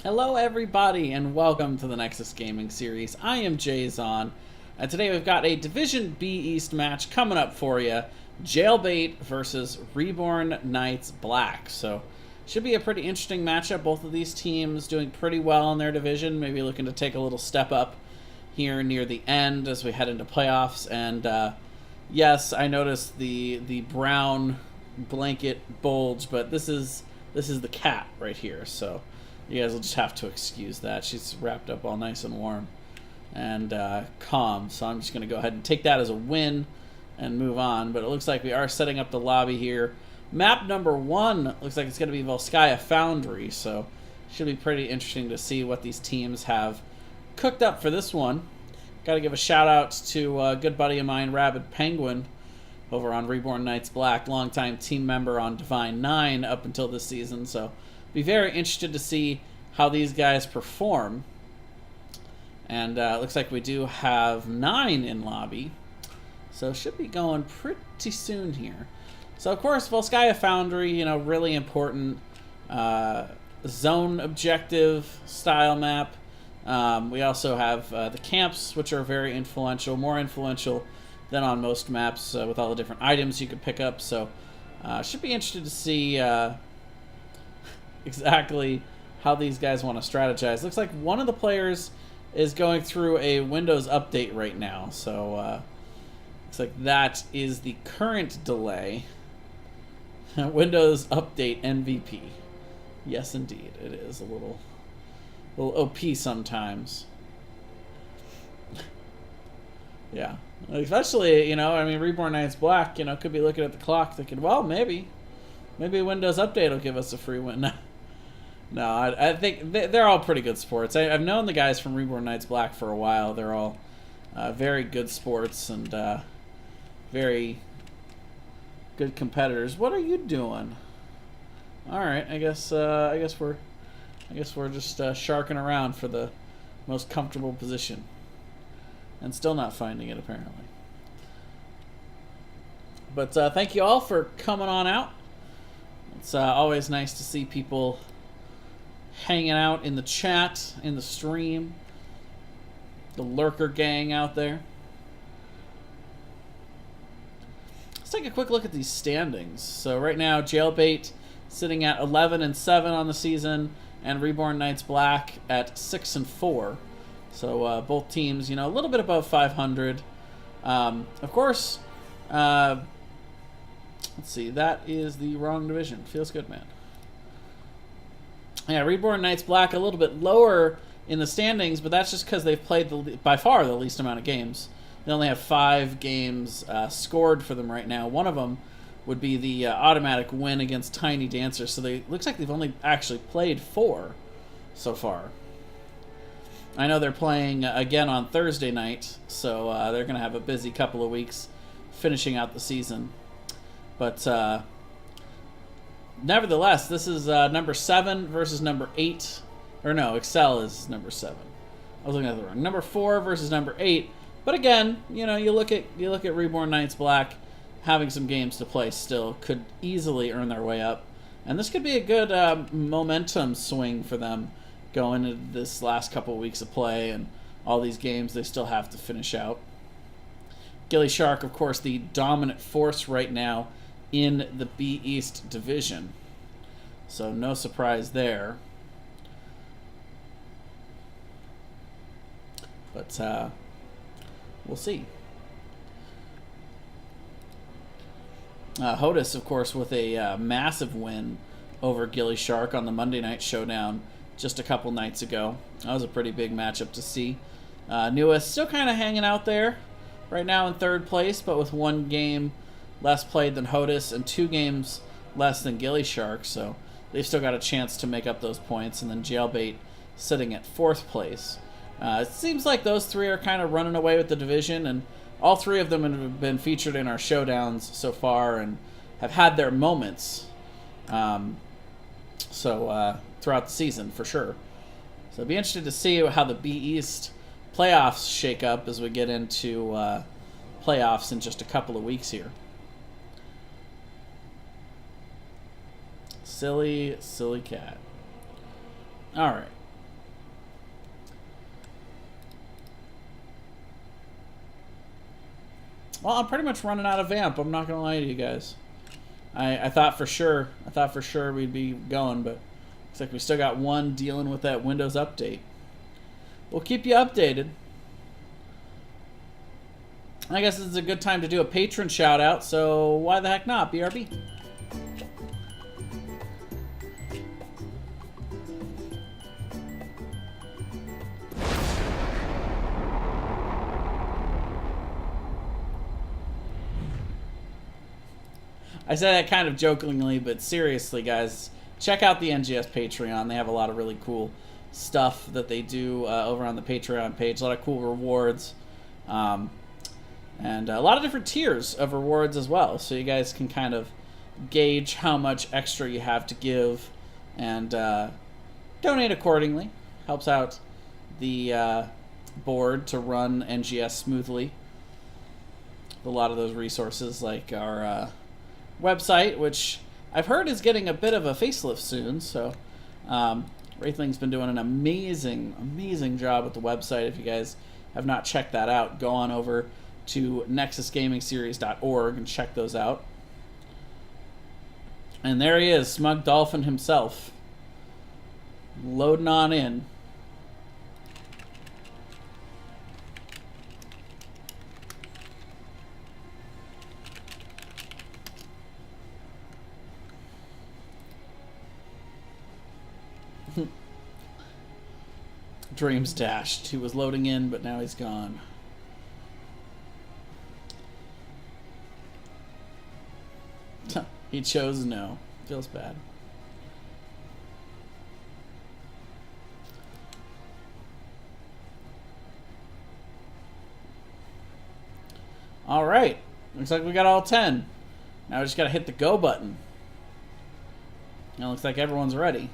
Hello everybody and welcome to the Nexus Gaming Series. I am Jayzon, and today we've got a Division B East match coming up for you. Jailbait versus Reborn Knights Black. So, should be a pretty interesting matchup. Both of these teams doing pretty well in their division, maybe looking to take a little step up here near the end as we head into playoffs. And yes, I noticed the brown blanket bulge, but this is the cat right here, so you guys will just have to excuse that. She's wrapped up all nice and warm and calm, so I'm just going to go ahead and take that as a win and move on. But it looks like we are setting up the lobby here. Map number 1 looks like it's going to be Volskaya Foundry, so should be pretty interesting to see what these teams have cooked up for this one. Got to give a shout out to a good buddy of mine, Rabid Penguin, over on Reborn Knights Black, longtime team member on Divine 9 up until this season, so be very interested to see how these guys perform. And it looks like we do have 9 in lobby, so should be going pretty soon here. So of course, Volskaya Foundry, you know, really important zone objective style map. We also have the camps, which are very influential, more influential than on most maps, with all the different items you could pick up. So should be interested to see exactly how these guys want to strategize. Looks like one of the players is going through a Windows update right now, so looks like that is the current delay. Windows update MVP. Yes, indeed, it is a little OP sometimes. Yeah, especially, you know, I mean, Reborn Knights Black, you know, could be looking at the clock thinking, well, maybe Windows Update will give us a free win. No, I think they're all pretty good sports. I've known the guys from Reborn Knights Black for a while. They're all very good sports and very good competitors. What are you doing? All right, I guess we're just sharking around for the most comfortable position, and still not finding it apparently. But thank you all for coming on out. It's always nice to see people hanging out in the chat, in the stream, the lurker gang out there. Let's take a quick look at these standings. So right now, Jailbait sitting at 11-7 on the season, and Reborn Knights Black at 6-4. So both teams, you know, a little bit above 500. Of course, let's see, that is the wrong division. Feels good, man. Yeah, Reborn Knights Black a little bit lower in the standings, but that's just because they've played by far the least amount of games. They only have 5 games scored for them right now. One of them would be the automatic win against Tiny Dancer. So looks like they've only actually played 4 so far. I know they're playing again on Thursday night, so they're going to have a busy couple of weeks finishing out the season. But nevertheless, this is number 7 versus number 8. Or no, Excel is number 7. I was looking at the wrong. Number 4 versus number 8. But again, you know, you look at Reborn Knights Black having some games to play still, could easily earn their way up. And this could be a good momentum swing for them going into this last couple of weeks of play and all these games they still have to finish out. Gilly Shark, of course, the dominant force right now in the B East division. So no surprise there. But we'll see. Hodis, of course, with a massive win over Gilly Shark on the Monday Night Showdown just a couple nights ago. That was a pretty big matchup to see. Newest still kind of hanging out there right now in 3rd place, but with 1 game less played than Hodis and 2 games less than Gilly Shark, so they've still got a chance to make up those points. And then Jailbait sitting at 4th place. It seems like those 3 are kind of running away with the division, and all 3 of them have been featured in our showdowns so far and have had their moments throughout the season, for sure. So I'd be interested to see how the B East playoffs shake up as we get into playoffs in just a couple of weeks here. Silly, silly cat. Alright. Well, I'm pretty much running out of vamp. I'm not gonna lie to you guys. I thought for sure we'd be going, but looks like we still got one dealing with that Windows update. We'll keep you updated. I guess this is a good time to do a patron shout out, so why the heck not, BRB? I say that kind of jokingly, but seriously, guys, check out the NGS Patreon. They have a lot of really cool stuff that they do over on the Patreon page. A lot of cool rewards. And a lot of different tiers of rewards as well. So you guys can kind of gauge how much extra you have to give and donate accordingly. Helps out the board to run NGS smoothly. A lot of those resources, like our website, which I've heard is getting a bit of a facelift soon. So Wraithling's been doing an amazing job with the website. If you guys have not checked that out, go on over to nexusgamingseries.org and check those out. And there he is, Smug Dolphin himself, loading on in. Dreams dashed. He was loading in, but now he's gone. He chose no. Feels bad. All right. Looks like we got all 10. Now we just got to hit the go button. Now it looks like everyone's ready.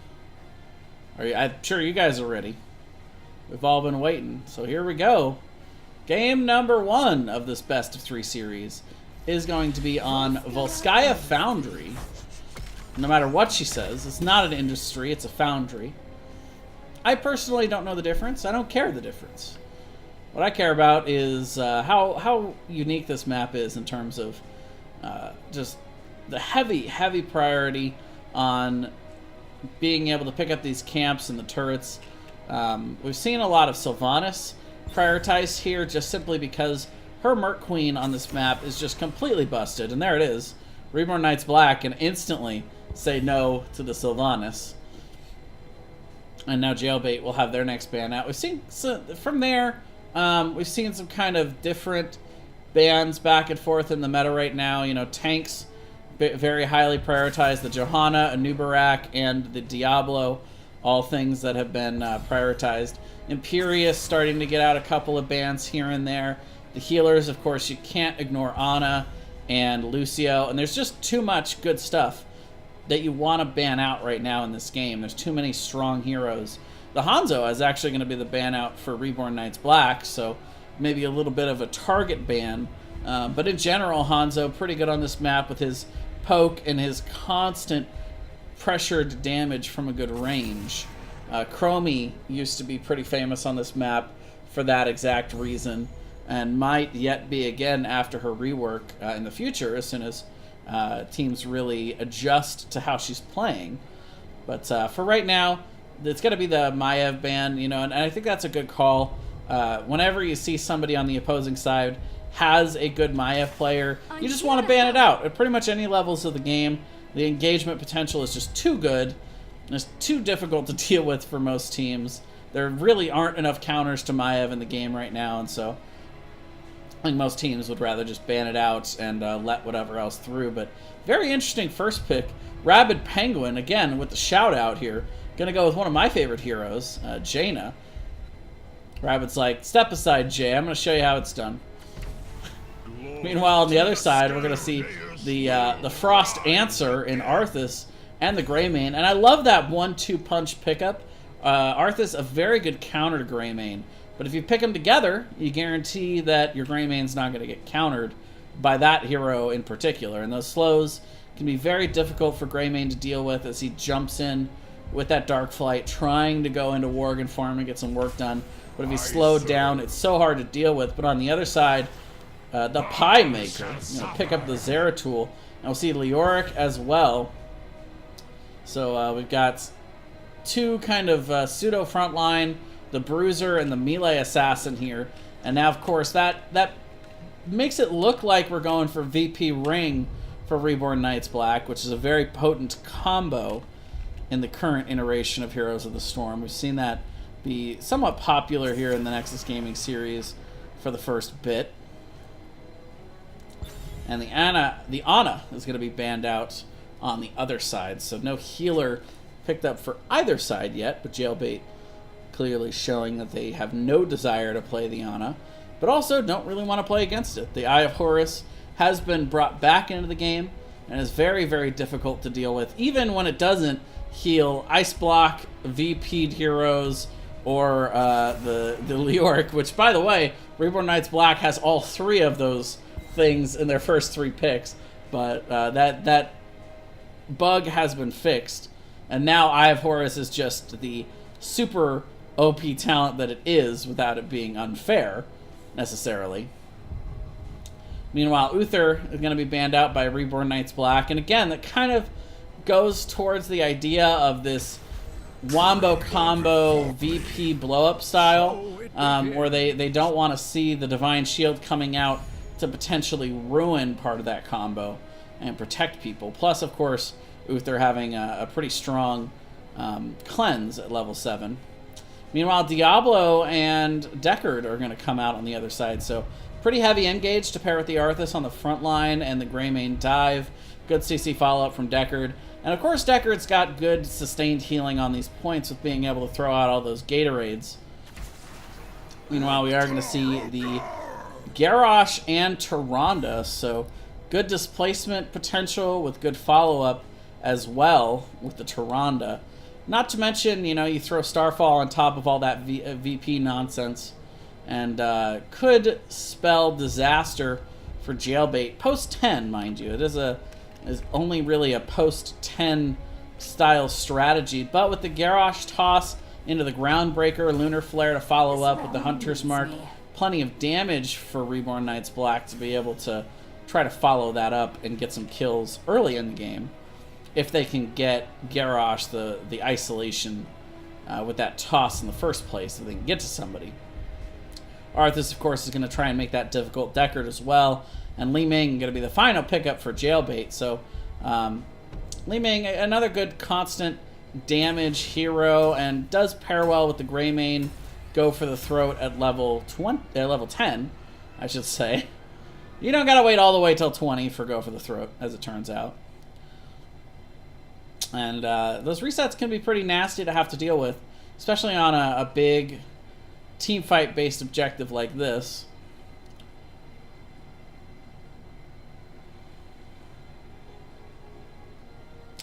I'm sure you guys are ready. We've all been waiting. So here we go. Game number 1 of this best of 3 series is going to be on Volskaya Foundry. No matter what she says, it's not an industry, it's a foundry. I personally don't know the difference. I don't care the difference. What I care about is how unique this map is in terms of just the heavy priority on being able to pick up these camps and the turrets. We've seen a lot of Sylvanas prioritized here just simply because her Merc Queen on this map is just completely busted. And there it is. Reborn Knights Black can instantly say no to the Sylvanas. And now Jailbait will have their next ban out. We've seen from there, we've seen some kind of different bans back and forth in the meta right now. You know, tanks very highly prioritized. The Johanna, Anubarak, and the Diablo, all things that have been prioritized. Imperious starting to get out a couple of bans here and there. The healers, of course, you can't ignore Ana and Lucio. And there's just too much good stuff that you want to ban out right now in this game. There's too many strong heroes. The Hanzo is actually going to be the ban out for Reborn Knights Black, so maybe a little bit of a target ban. But in general, Hanzo pretty good on this map with his poke and his constant pressured damage from a good range. Chromie used to be pretty famous on this map for that exact reason, and might yet be again after her rework in the future as soon as teams really adjust to how she's playing. But for right now, it's going to be the Maiev ban, you know, and I think that's a good call. Whenever you see somebody on the opposing side has a good Maiev player, you just want to ban it out at pretty much any levels of the game. The engagement potential is just too good. It's too difficult to deal with for most teams. There really aren't enough counters to Maiev in the game right now, and so I think most teams would rather just ban it out and let whatever else through. But very interesting first pick. Rabid Penguin, again, with the shout-out here. Going to go with one of my favorite heroes, Jaina. Rabid's like, step aside, Jay. I'm going to show you how it's done. Meanwhile, on the other side, we're going to see the Frost Answer in Arthas and the Greymane. And I love that 1-2 punch pickup. Arthas, a very good counter to Greymane. But if you pick them together, you guarantee that your Greymane's not going to get countered by that hero in particular. And those slows can be very difficult for Greymane to deal with as he jumps in with that Dark Flight, trying to go into Worgen farm and get some work done. But if he's slowed down, it's so hard to deal with. But on the other side, the Pie Maker. Pick up the Zeratul. And we'll see Leoric as well. So we've got two kind of pseudo frontline, the Bruiser and the Melee Assassin here. And now, of course, that makes it look like we're going for VP Ring for Reborn Knights Black, which is a very potent combo in the current iteration of Heroes of the Storm. We've seen that be somewhat popular here in the Nexus Gaming series for the first bit. And the Ana is going to be banned out on the other side. So no healer picked up for either side yet, but Jailbait clearly showing that they have no desire to play the Ana, but also don't really want to play against it. The Eye of Horus has been brought back into the game and is very, very difficult to deal with, even when it doesn't heal Ice Block, VP'd heroes, or the Leoric, which, by the way, Reborn Knights Black has all three of those things in their first 3 picks, but that bug has been fixed, and now Eye of Horus is just the super OP talent that it is, without it being unfair necessarily. Meanwhile, Uther is going to be banned out by Reborn Knights Black, and again, that kind of goes towards the idea of this Wombo combo VP blow-up style, where they don't want to see the Divine Shield coming out to potentially ruin part of that combo and protect people. Plus, of course, Uther having a pretty strong cleanse at level 7. Meanwhile, Diablo and Deckard are going to come out on the other side, so pretty heavy engage to pair with the Arthas on the front line and the Greymane dive. Good CC follow-up from Deckard. And of course, Deckard's got good sustained healing on these points with being able to throw out all those Gatorades. Meanwhile, we are going to see the Garrosh and Tyrande, so good displacement potential with good follow-up as well with the Tyrande. Not to mention, you throw Starfall on top of all that VP nonsense, and could spell disaster for Jailbait. Post 10, mind you. It is only really a post 10 style strategy, but with the Garrosh toss into the Groundbreaker, Lunar Flare to follow up with the Hunter's Mark, plenty of damage for Reborn Knights Black to be able to try to follow that up and get some kills early in the game, if they can get Garrosh the isolation with that toss in the first place, so they can get to somebody. Arthas, of course, is going to try and make that difficult. Deckard as well. And Li Ming going to be the final pickup for Jailbait. So Li Ming, another good constant damage hero, and does pair well with the Greymane. Go for the throat at level 10, I should say. You don't got to wait all the way till 20 for go for the throat, as it turns out. And those resets can be pretty nasty to have to deal with, especially on a big team fight based objective like this.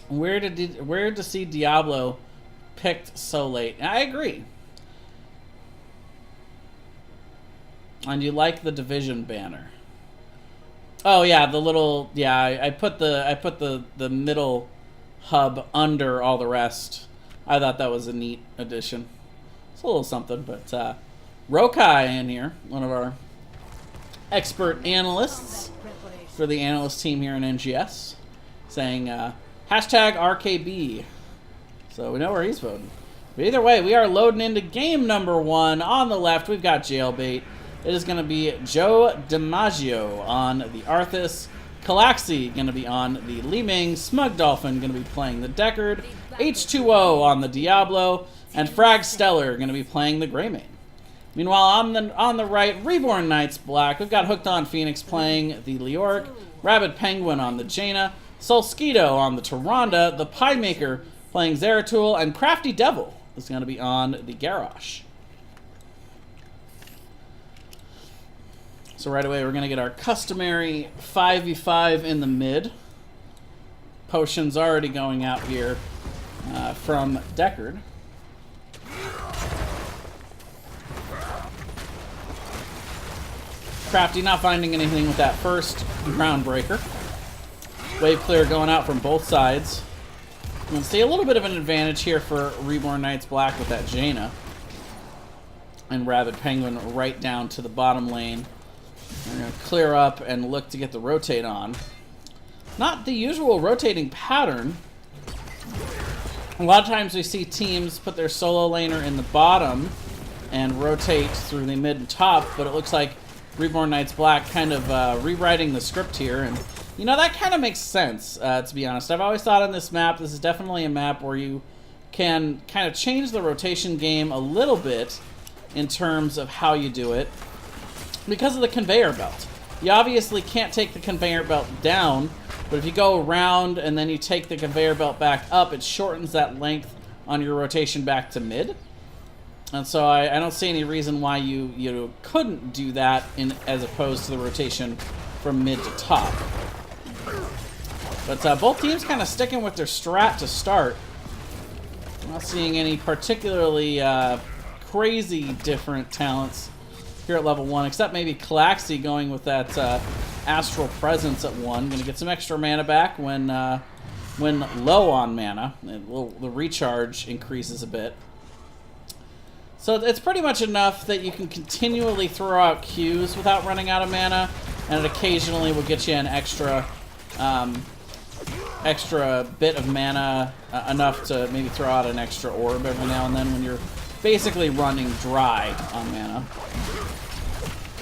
Weird to see Diablo picked so late. I agree. And you like the Division banner. Oh yeah, the little I put the middle hub under all the rest. I thought that was a neat addition. It's a little something, but Rokai in here, one of our expert analysts for the analyst team here in NGS, saying hashtag RKB. So we know where he's voting. But either way, we are loading into game number 1. On the left, we've got Jailbait. It is going to be Joe DiMaggio on the Arthas. Calaxi going to be on the Li Ming. Smug Dolphin going to be playing the Deckard. H2O on the Diablo. And Frag Stellar going to be playing the Greymane. Meanwhile, on the right, Reborn Knights Black. We've got Hooked on Phoenix playing the Leoric. Rabid Penguin on the Jaina. Solskeeto on the Tyrande. The Pie Maker playing Zeratul. And Crafty Devil is going to be on the Garrosh. So right away, we're going to get our customary 5v5 in the mid. Potions already going out here from Deckard. Crafty not finding anything with that first Groundbreaker. Wave clear going out from both sides. You can see a little bit of an advantage here for Reborn Knights Black with that Jaina. And Rabid Penguin right down to the bottom lane We're going to clear up and look to get the rotate on. Not the usual rotating pattern. A lot of times we see teams put their solo laner in the bottom and rotate through the mid and top, but it looks like Reborn Knights Black kind of rewriting the script here, and you know, that kind of makes sense, to be honest. I've always thought on this map, this is definitely a map where you can kind of change the rotation game a little bit in terms of how you do it because of the conveyor belt. You obviously can't take the conveyor belt down, but if you go around and then you take the conveyor belt back up, it shortens that length on your rotation back to mid. And so I don't see any reason why you couldn't do that as opposed to the rotation from mid to top. But both teams kind of sticking with their strat to start. I'm not seeing any particularly crazy different talents here at level 1, except maybe Calaxy going with that Astral Presence at 1. Going to get some extra mana back when low on mana. The recharge increases a bit. So it's pretty much enough that you can continually throw out Qs without running out of mana, and it occasionally will get you an extra bit of mana, enough to maybe throw out an extra orb every now and then when you're basically running dry on mana.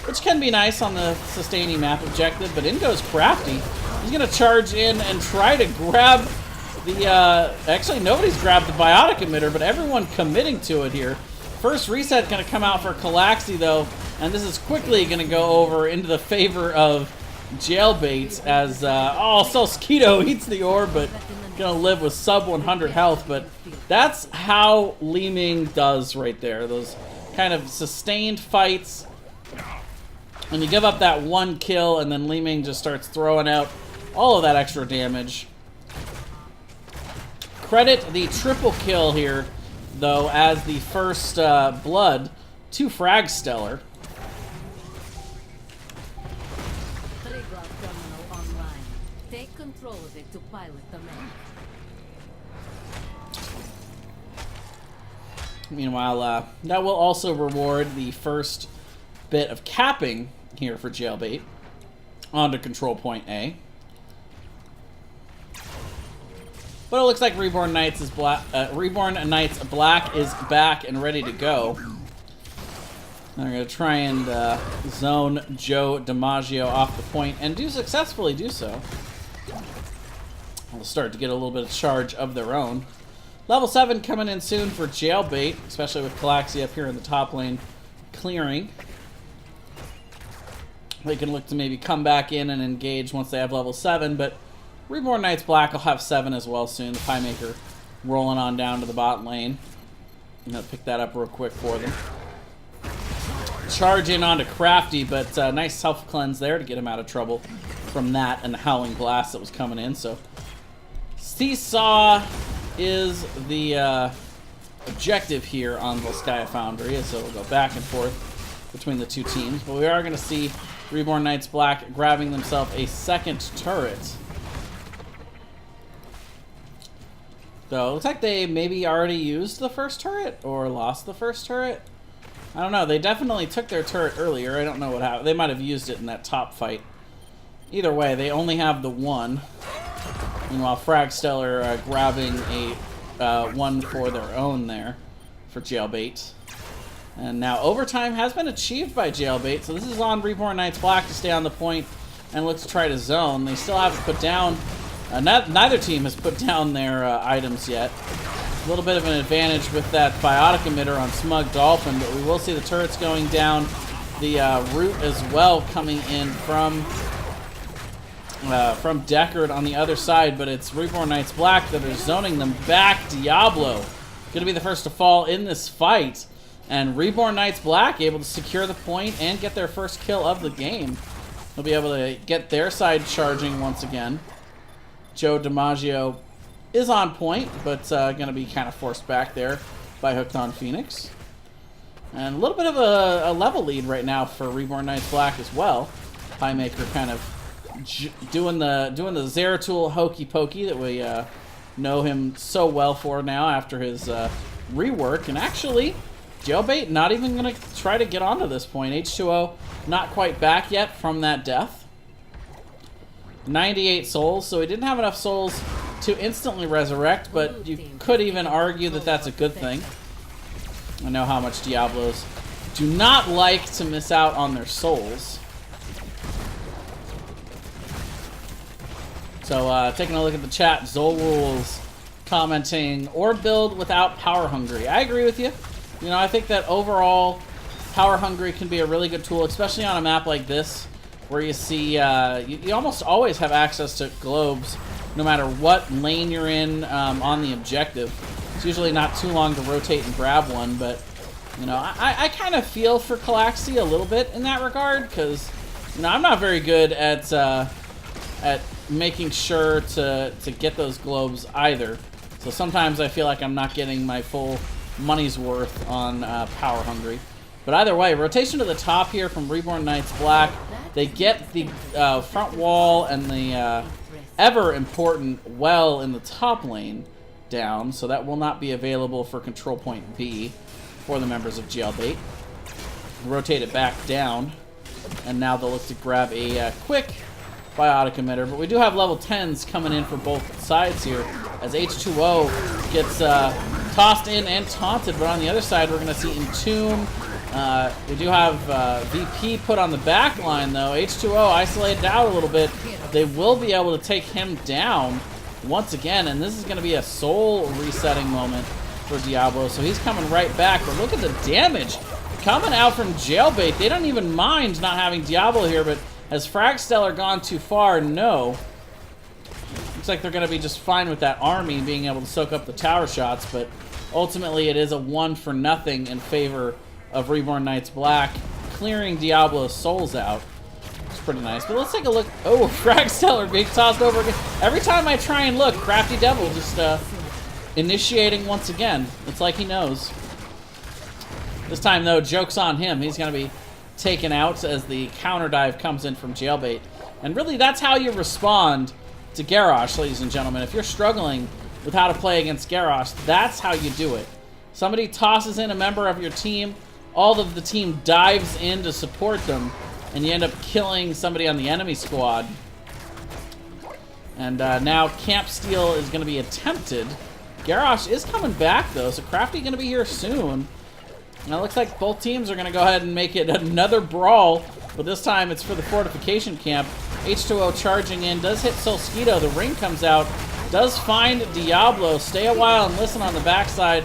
Which can be nice on the sustaining map objective, but in goes Crafty. He's going to charge in and try to grab the... actually, nobody's grabbed the Biotic Emitter, but everyone committing to it here. First reset going to come out for Calaxy, though, and this is quickly going to go over into the favor of Jailbait as, Salskeeto eats the orb, but going to live with sub 100 health, but that's how Li Ming does right there. Those kind of sustained fights, and you give up that one kill, and then Li Ming just starts throwing out all of that extra damage. Credit the triple kill here, though, as the first blood to Fragstellar. Take control of it to pilot the man. Meanwhile, that will also reward the first bit of capping here for Jailbait onto control point A. But it looks like Reborn Knights is black. Reborn Knights Black is back and ready to go. They're going to try and zone Joe DiMaggio off the point and successfully do so. They'll start to get a little bit of charge of their own. Level 7 coming in soon for Jailbait, especially with Calaxy up here in the top lane clearing. They can look to maybe come back in and engage once they have level 7, but Reborn Knights Black will have 7 as well soon. The Pie Maker rolling on down to the bot lane. I'm going to pick that up real quick for them. Charge in onto Crafty, but nice self-cleanse there to get him out of trouble from that and the Howling Blast that was coming in. So Seesaw is the objective here on Volskaya Foundry, so we'll go back and forth between the two teams. But we are going to see Reborn Knights Black grabbing themselves a second turret. So it looks like they maybe already used the first turret or lost the first turret. I don't know. They definitely took their turret earlier. I don't know what happened. They might have used it in that top fight. Either way, they only have the one. Meanwhile, Fragstellar grabbing a one for their own there for Jailbait. And now overtime has been achieved by Jailbait, so this is on Reborn Knights Black to stay on the point and look to try to zone. They still have to put down... neither team has put down their items yet. A little bit of an advantage with that Biotic Emitter on Smug Dolphin, but we will see the turrets going down. The root as well coming in from Deckard on the other side, but it's Reborn Knights Black that are zoning them back. Diablo going to be the first to fall in this fight, and Reborn Knights Black able to secure the point and get their first kill of the game. They'll be able to get their side charging once again. Joe DiMaggio is on point, but going to be kind of forced back there by Hooked on Phoenix. And a little bit of a level lead right now for Reborn Knights Black as well. Pie Maker kind of doing the Zeratul hokey pokey that we know him so well for now after his rework. And actually, Jailbait not even going to try to get onto this point. H2O not quite back yet from that death. 98 souls, so he didn't have enough souls to instantly resurrect, but you could even argue that that's a good thing. I know how much Diablos do not like to miss out on their souls. So, taking a look at the chat, Zolrules commenting, or build without Power Hungry. I agree with you. You know, I think that overall, Power Hungry can be a really good tool, especially on a map like this, where you see, you almost always have access to globes, no matter what lane you're in on the objective. It's usually not too long to rotate and grab one, but, you know, I kind of feel for Calaxy a little bit in that regard, because, you know, I'm not very good at making sure to get those globes either. So sometimes I feel like I'm not getting my full money's worth on Power Hungry. But either way, rotation to the top here from Reborn Knights Black. They get the front wall and the ever important well in the top lane down, so that will not be available for control point B for the members of Jailbait. Rotate it back down, and now they'll look to grab a quick biotic emitter, but we do have level 10s coming in for both sides here as H2O gets tossed in and taunted, but on the other side we're going to see Entomb. We do have VP put on the back line though. H2O isolated out a little bit. They will be able to take him down once again, and this is going to be a soul resetting moment for Diablo, so he's coming right back, but look at the damage coming out from Jailbait. They don't even mind not having Diablo here, but has Fragstellar gone too far? No. Looks like they're going to be just fine with that army being able to soak up the tower shots, but ultimately it is a 1-for-0 in favor of Reborn Knights Black, clearing Diablo's souls out. It's pretty nice. But let's take a look. Oh, Fragstellar being tossed over again. Every time I try and look, Crafty Devil just initiating once again. It's like he knows. This time, though, joke's on him. He's going to be taken out as the counter dive comes in from Jailbait. And really, that's how you respond to Garrosh, ladies and gentlemen. If you're struggling with how to play against Garrosh, that's how you do it. Somebody tosses in a member of your team, all of the team dives in to support them, and you end up killing somebody on the enemy squad. And now Camp Steal is going to be attempted. Garrosh is coming back, though, so Crafty going to be here soon. Now it looks like both teams are going to go ahead and make it another brawl, but this time it's for the fortification camp. H2O charging in, does hit Solskito, the ring comes out, does find Diablo, stay a while and listen on the backside.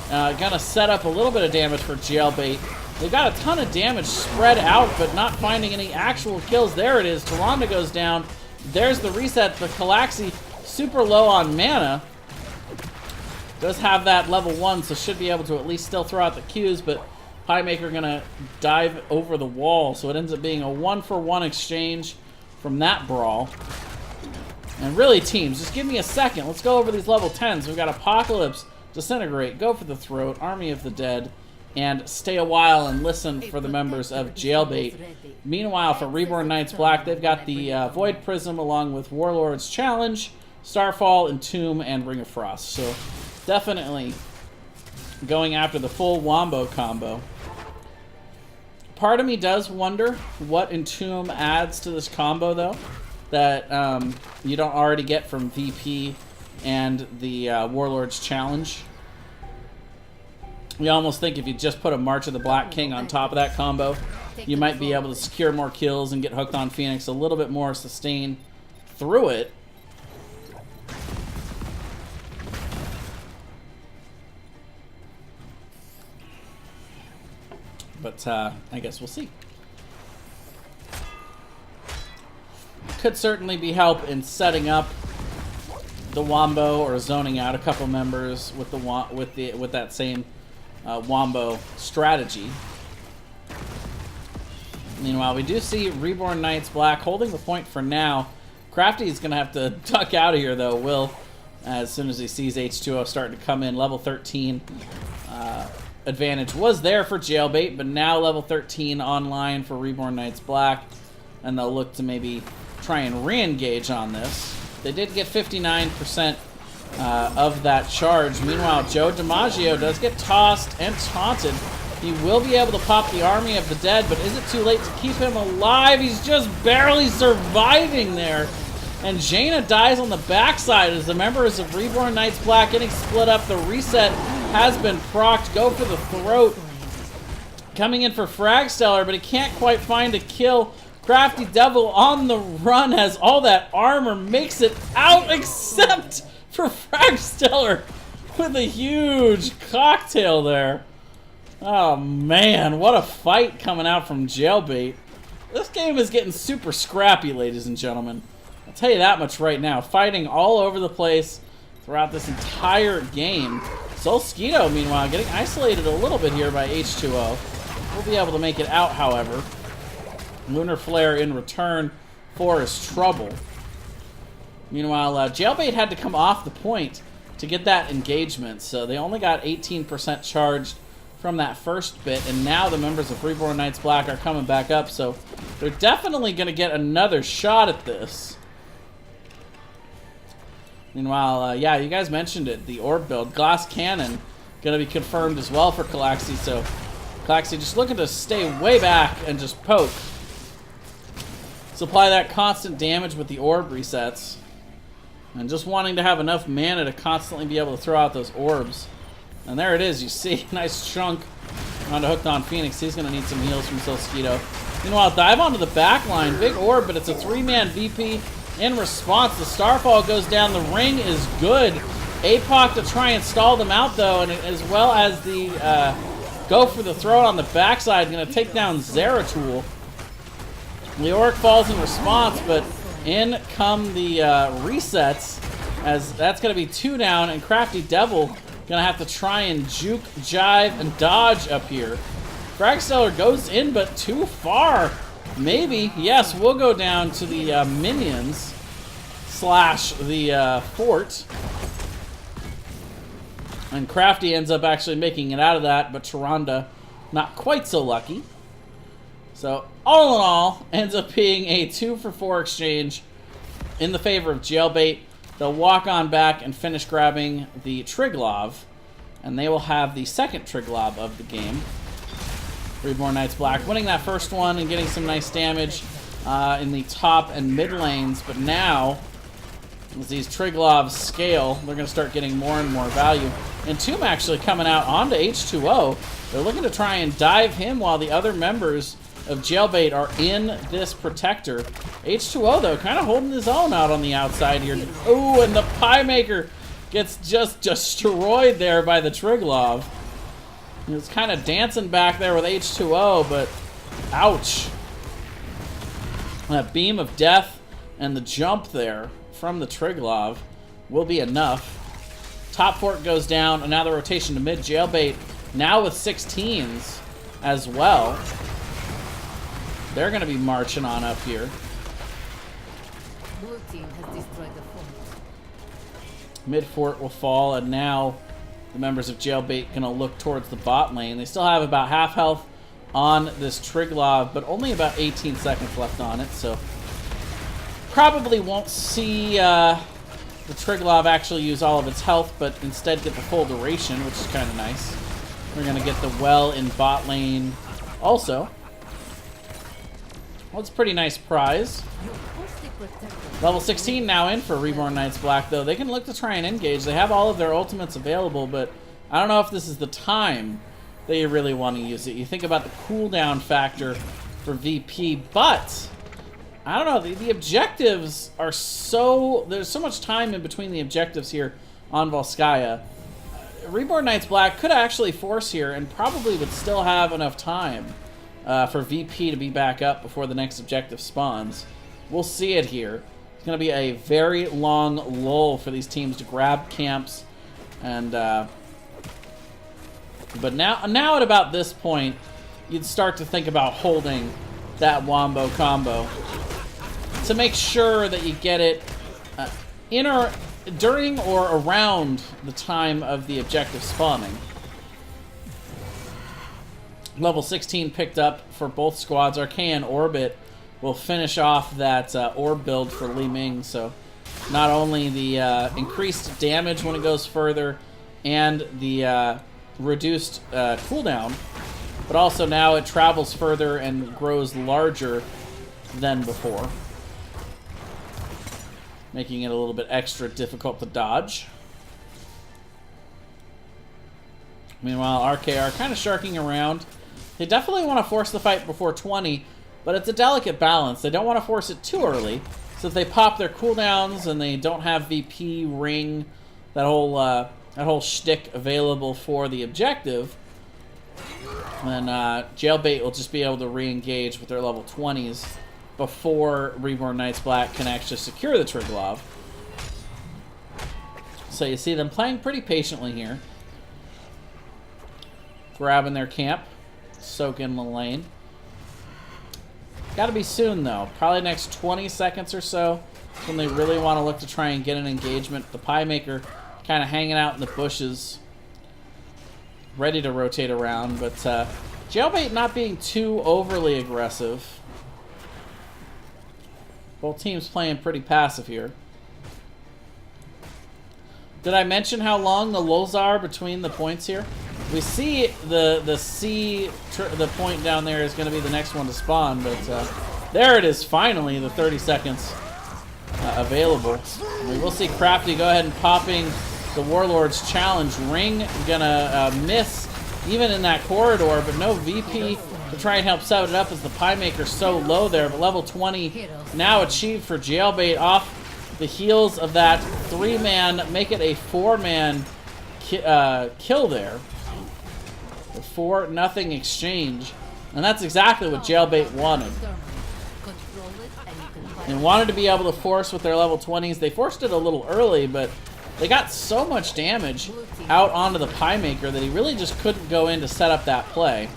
Gonna set up a little bit of damage for Jailbait. They've got a ton of damage spread out, but not finding any actual kills. There it is, Tyrande goes down. There's the reset, but Calaxy super low on mana. Does have that level 1, so should be able to at least still throw out the Qs, but Piemaker gonna dive over the wall, so it ends up being a 1-for-1 exchange from that brawl. And really, teams, just give me a second. Let's go over these level 10s. We've got Apocalypse, Disintegrate, Go for the Throat, Army of the Dead, and Stay a While and Listen for the members of Jailbait. Meanwhile, for Reborn Knights Black, they've got the Void Prism along with Warlord's Challenge, Starfall, Entomb, and Ring of Frost. So definitely going after the full Wombo combo. Part of me does wonder what Entomb adds to this combo, though, that you don't already get from VP and the Warlord's Challenge. You almost think if you just put a March of the Black King on top of that combo, you might be able to secure more kills and get hooked on Phoenix a little bit more sustain through it. But I guess we'll see. Could certainly be help in setting up the Wombo or zoning out a couple members with the with that same Wombo strategy. Meanwhile, we do see Reborn Knights Black holding the point for now. Crafty's gonna have to duck out of here though. Will, as soon as he sees H2O starting to come in, level 13. Advantage was there for Jailbait, but now level 13 online for Reborn Knights Black, and they'll look to maybe try and re-engage on this. They did get 59% of that charge. Meanwhile, Joe DiMaggio does get tossed and taunted. He will be able to pop the Army of the Dead, but is it too late to keep him alive? He's just barely surviving there. And Jaina dies on the backside as the members of Reborn Knights Black getting split up. The reset has been procced. Go for the throat. Coming in for Fragstellar, but he can't quite find a kill. Crafty Devil on the run has all that armor, makes it out except for Fragstellar with a huge cocktail there. Oh man, what a fight coming out from Jailbait. This game is getting super scrappy, ladies and gentlemen. I'll tell you that much right now. Fighting all over the place throughout this entire game. Solskito, meanwhile, getting isolated a little bit here by H2O. We'll be able to make it out, however. Lunar Flare in return for his trouble. Meanwhile, Jailbait had to come off the point to get that engagement, so they only got 18% charged from that first bit, and now the members of Reborn Knights Black are coming back up, so they're definitely going to get another shot at this. Meanwhile, yeah, you guys mentioned it, the orb build. Glass Cannon going to be confirmed as well for Calaxy, so Calaxy just looking to stay way back and just poke. Supply that constant damage with the orb resets. And just wanting to have enough mana to constantly be able to throw out those orbs. And there it is, you see, nice chunk onto Hooked on Phoenix. He's going to need some heals from Solskito. Meanwhile, dive onto the back line. Big orb, but it's a 3-man VP. In response, the Starfall goes down. The ring is good. APOC to try and stall them out, though, and as well as the go for the throw on the backside. Going to take down Zeratul. Leoric falls in response, but in come the resets, as that's going to be 2 down, and Crafty Devil gonna have to try and juke, jive, and dodge up here. Fragstellar goes in, but too far. Maybe, yes, we'll go down to the minions slash the fort. And Crafty ends up actually making it out of that, but Tyrande not quite so lucky. So, all in all, ends up being a 2-for-4 exchange in the favor of Jailbait. They'll walk on back and finish grabbing the Triglav, and they will have the second Triglav of the game. Reborn Knights Black winning that first one and getting some nice damage in the top and mid lanes, but now, as these Triglavs scale, they're going to start getting more and more value. And Tomb actually coming out onto H2O. They're looking to try and dive him while the other members of Jailbait are in this protector. H2O, though, kind of holding his own out on the outside here. Ooh, and the Pie Maker gets just destroyed there by the Triglav. He was kind of dancing back there with H2O, but ouch. That Beam of Death and the jump there from the Triglav will be enough. Top fort goes down, and now the rotation to mid. Jailbait now with 16s as well. They're going to be marching on up here. Blue team has destroyed the fort. Mid fort will fall, and now the members of Jailbait going to look towards the bot lane. They still have about half health on this Triglav, but only about 18 seconds left on it, so probably won't see the Triglav actually use all of its health, but instead get the full duration, which is kind of nice. We're going to get the well in bot lane also. Well, it's a pretty nice prize. Level 16 now in for Reborn Knights Black, though. They can look to try and engage. They have all of their ultimates available, but I don't know if this is the time that you really want to use it. You think about the cooldown factor for VP, but I don't know. The objectives are so... There's so much time in between the objectives here on Volskaya. Reborn Knights Black could actually force here and probably would still have enough time for VP to be back up before the next objective spawns. We'll see it here. It's going to be a very long lull for these teams to grab camps. And but now at about this point, you'd start to think about holding that Wombo combo to make sure that you get it during or around the time of the objective spawning. Level 16 picked up for both squads. Archaean Orbit will finish off that orb build for Li Ming. So not only the increased damage when it goes further and the reduced cooldown but also now it travels further and grows larger than before, making it a little bit extra difficult to dodge. Meanwhile, RKR kind of sharking around. They definitely want to force the fight before 20, but it's a delicate balance. They don't want to force it too early, so if they pop their cooldowns and they don't have VP, ring, that whole shtick available for the objective, then Jailbait will just be able to re-engage with their level 20s before Reborn Knights Black can actually secure the Triglav. So you see them playing pretty patiently here. Grabbing their camp. Soak in the lane. Gotta be soon, though. Probably next 20 seconds or so when they really want to look to try and get an engagement. The Pie Maker kind of hanging out in the bushes, ready to rotate around, but Jailbait not being too overly aggressive. Both teams playing pretty passive here. Did I mention how long the lulls are between the points here? We see the point down there is going to be the next one to spawn, but there it is finally, the 30 seconds available. And we will see Crafty go ahead and popping the Warlord's challenge. Ring gonna miss even in that corridor, but no VP to try and help set it up as the Pie Maker's so low there. But level 20 now achieved for Jailbait off the heels of that 3-man, make it a 4-man kill there. The 4-0 exchange. And that's exactly what Jailbait wanted. They wanted to be able to force with their level 20s. They forced it a little early, but they got so much damage out onto the Pie Maker that he really just couldn't go in to set up that play.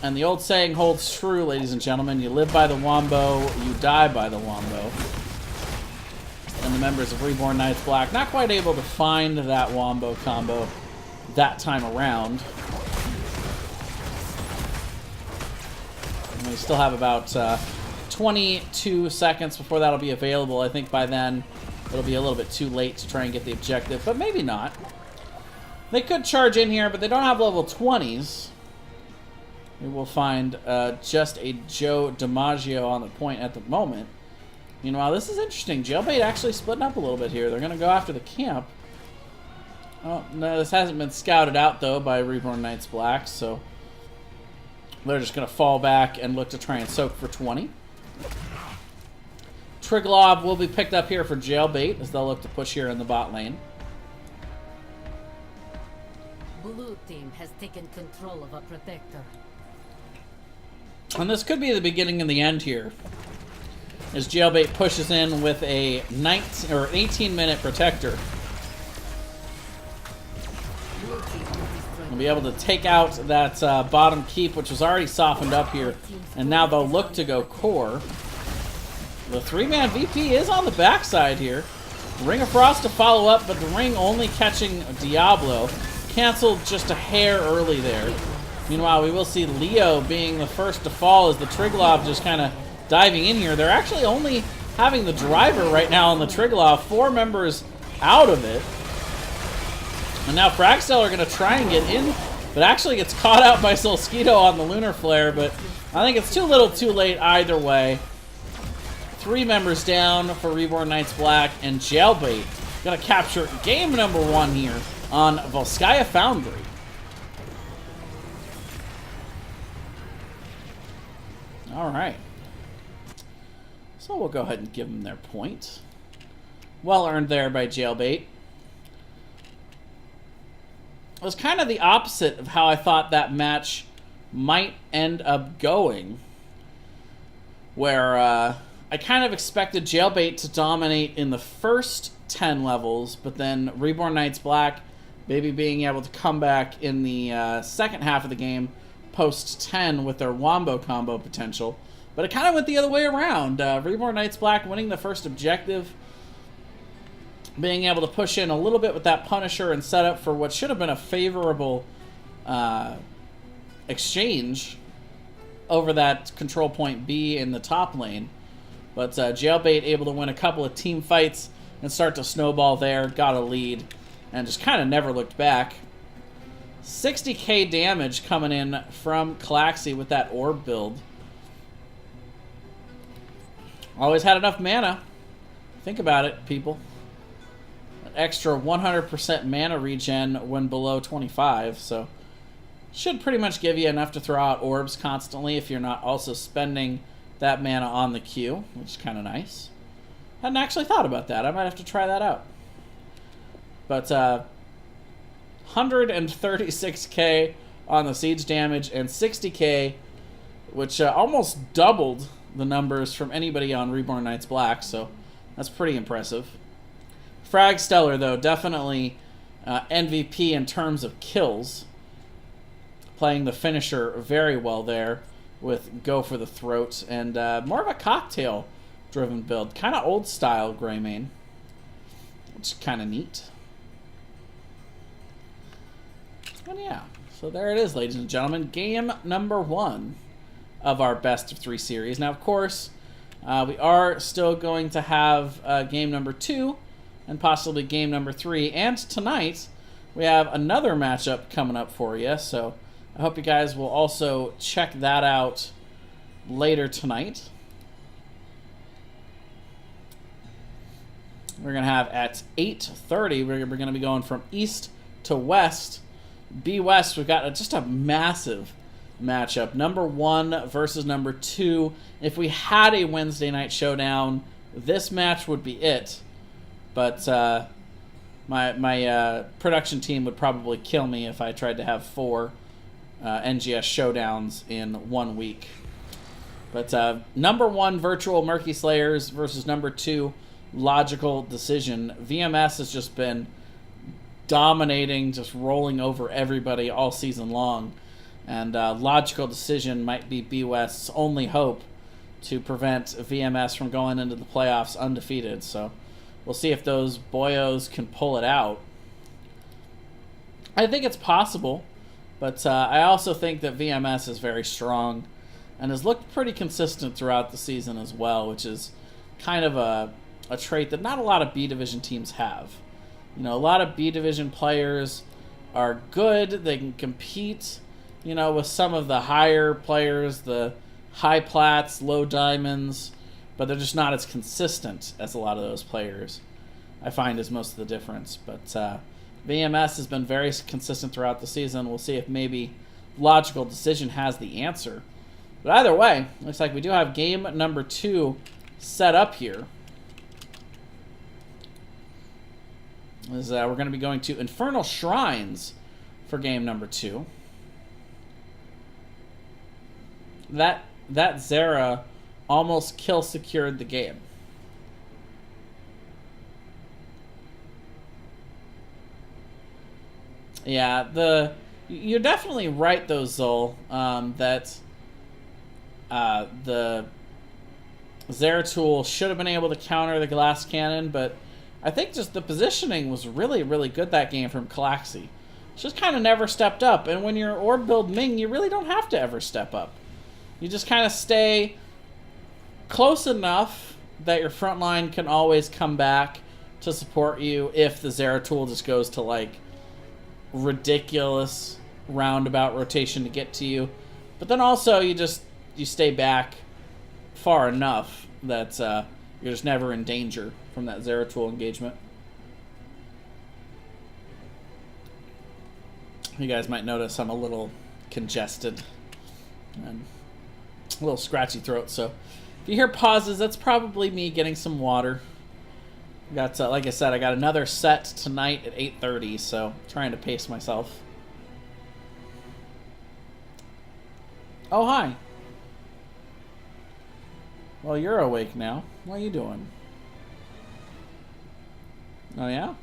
And the old saying holds true, ladies and gentlemen. You live by the Wombo, you die by the Wombo. And the members of Reborn Knights Black not quite able to find that Wombo combo that time around. And we still have about 22 seconds before that'll be available. I think by then it'll be a little bit too late to try and get the objective, but maybe not. They could charge in here, but they don't have level 20s. We will find just a Joe DiMaggio on the point at the moment. Meanwhile, this is interesting. Jailbait actually splitting up a little bit here. They're going to go after the camp. Oh, no, this hasn't been scouted out, though, by Reborn Knights Black, so they're just going to fall back and look to try and soak for 20. Triglav will be picked up here for Jailbait as they'll look to push here in the bot lane. Blue team has taken control of a protector. And this could be the beginning and the end here, as Jailbait pushes in with a 18-minute protector. We'll be able to take out that bottom keep, which was already softened up here, and now they'll look to go core. The 3-man VP is on the backside here. Ring of Frost to follow up, but the ring only catching Diablo. Canceled just a hair early there. Meanwhile, we will see Leo being the first to fall as the Triglav just kind of diving in here. They're actually only having the driver right now on the Triglav. 4 members out of it. And now Fragstell are going to try and get in, but actually gets caught out by Solskito on the Lunar Flare, but I think it's too little too late either way. 3 members down for Reborn Knights Black, and Jailbait going to capture game number 1 here on Volskaya Foundry. All right. So we'll go ahead and give them their point. Well earned there by Jailbait. It was kind of the opposite of how I thought that match might end up going, where I kind of expected Jailbait to dominate in the first 10 levels, but then Reborn Knights Black maybe being able to come back in the second half of the game post 10 with their Wombo combo potential. But it kind of went the other way around. Reborn Knights Black winning the first objective, being able to push in a little bit with that Punisher and set up for what should have been a favorable exchange over that control point B in the top lane. But Jailbait able to win a couple of team fights and start to snowball there, got a lead, and just kind of never looked back. 60k damage coming in from Calaxy with that orb build. Always had enough mana. Think about it, people. An extra 100% mana regen when below 25, so should pretty much give you enough to throw out orbs constantly if you're not also spending that mana on the Q, which is kind of nice. Hadn't actually thought about that. I might have to try that out. But 136k on the siege damage and 60k, which almost doubled the numbers from anybody on Reborn Knights Black, so that's pretty impressive. Frag Stellar, though, definitely MVP in terms of kills. Playing the finisher very well there with Go for the Throat, and more of a cocktail-driven build. Kind of old-style Greymane, which is kind of neat. And yeah, so there it is, ladies and gentlemen. Game number 1 of our best of 3 series. Now, of course, we are still going to have game number 2 and possibly game number 3. And tonight, we have another matchup coming up for you. So I hope you guys will also check that out later tonight. We're going to have at 8:30, we're going to be going from east to west. B West, we've got just a massive matchup. Number 1 versus number 2. If we had a Wednesday night showdown, this match would be it. But my production team would probably kill me if I tried to have 4 NGS showdowns in 1 week. But number 1, Virtual Murky Slayers versus number 2, Logical Decision. VMS has just been dominating, just rolling over everybody all season long. And Logical Decision might be B West's only hope to prevent VMS from going into the playoffs undefeated. So we'll see if those boyos can pull it out. I think it's possible, but I also think that VMS is very strong and has looked pretty consistent throughout the season as well, which is kind of a trait that not a lot of B Division teams have. You know, a lot of B Division players are good. They can compete, you know, with some of the higher players, the high plats, low diamonds, but they're just not as consistent as a lot of those players, I find, is most of the difference. But VMS has been very consistent throughout the season. We'll see if maybe Logical Decision has the answer. But either way, looks like we do have game number 2 set up here. We're going to be going to Infernal Shrines for game number 2. That Zera almost kill secured the game. Yeah, you're definitely right though, Zol, that the Zeratul should have been able to counter the glass cannon, but I think just the positioning was really, really good that game from Calaxy. Just kind of never stepped up, and when you're orb build Ming, you really don't have to ever step up. You just kind of stay close enough that your front line can always come back to support you if the Zeratul just goes to like ridiculous roundabout rotation to get to you. But then also you stay back far enough that you're just never in danger from that Zeratul engagement. You guys might notice I'm a little congested and a little scratchy throat, so if you hear pauses, that's probably me getting some water. Got like I said, I got another set tonight at 8:30, so trying to pace myself. Oh, hi. Well, you're awake now. What are you doing? Oh, yeah?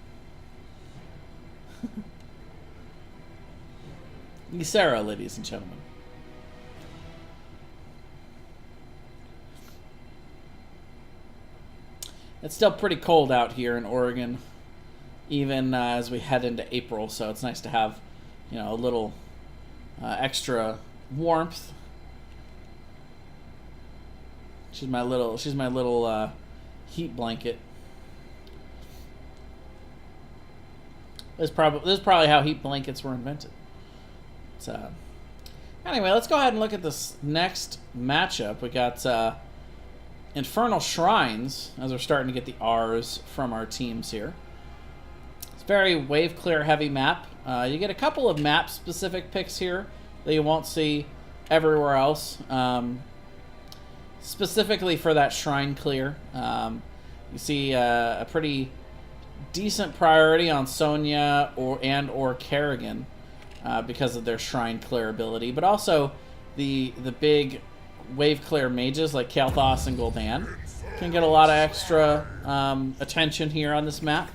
Sarah, ladies and gentlemen. It's still pretty cold out here in Oregon, even as we head into April, so it's nice to have, you know, a little extra warmth. She's my little heat blanket. This is probably how heat blankets were invented. But anyway, let's go ahead and look at this next matchup. We got Infernal Shrines, as we're starting to get the R's from our teams here. It's a very wave clear heavy map. You get a couple of map specific picks here that you won't see everywhere else. Specifically for that shrine clear. You see a pretty decent priority on Sonya or Kerrigan because of their shrine clear ability, but also the big wave clear mages like Kael'thas and Gul'dan can get a lot of extra attention here on this map.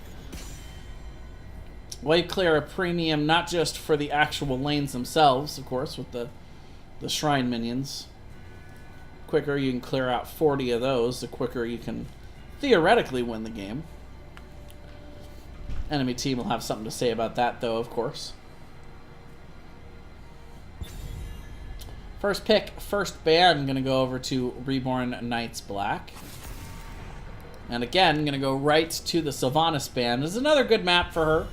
Wave clear a premium not just for the actual lanes themselves, of course, with the shrine minions. The quicker you can clear out 40 of those, the quicker you can theoretically win the game. Enemy team will have something to say about that, though, of course. First pick, first ban, I'm going to go over to Reborn Knights Black. And again, I'm going to go right to the Sylvanas ban. This is another good map for her.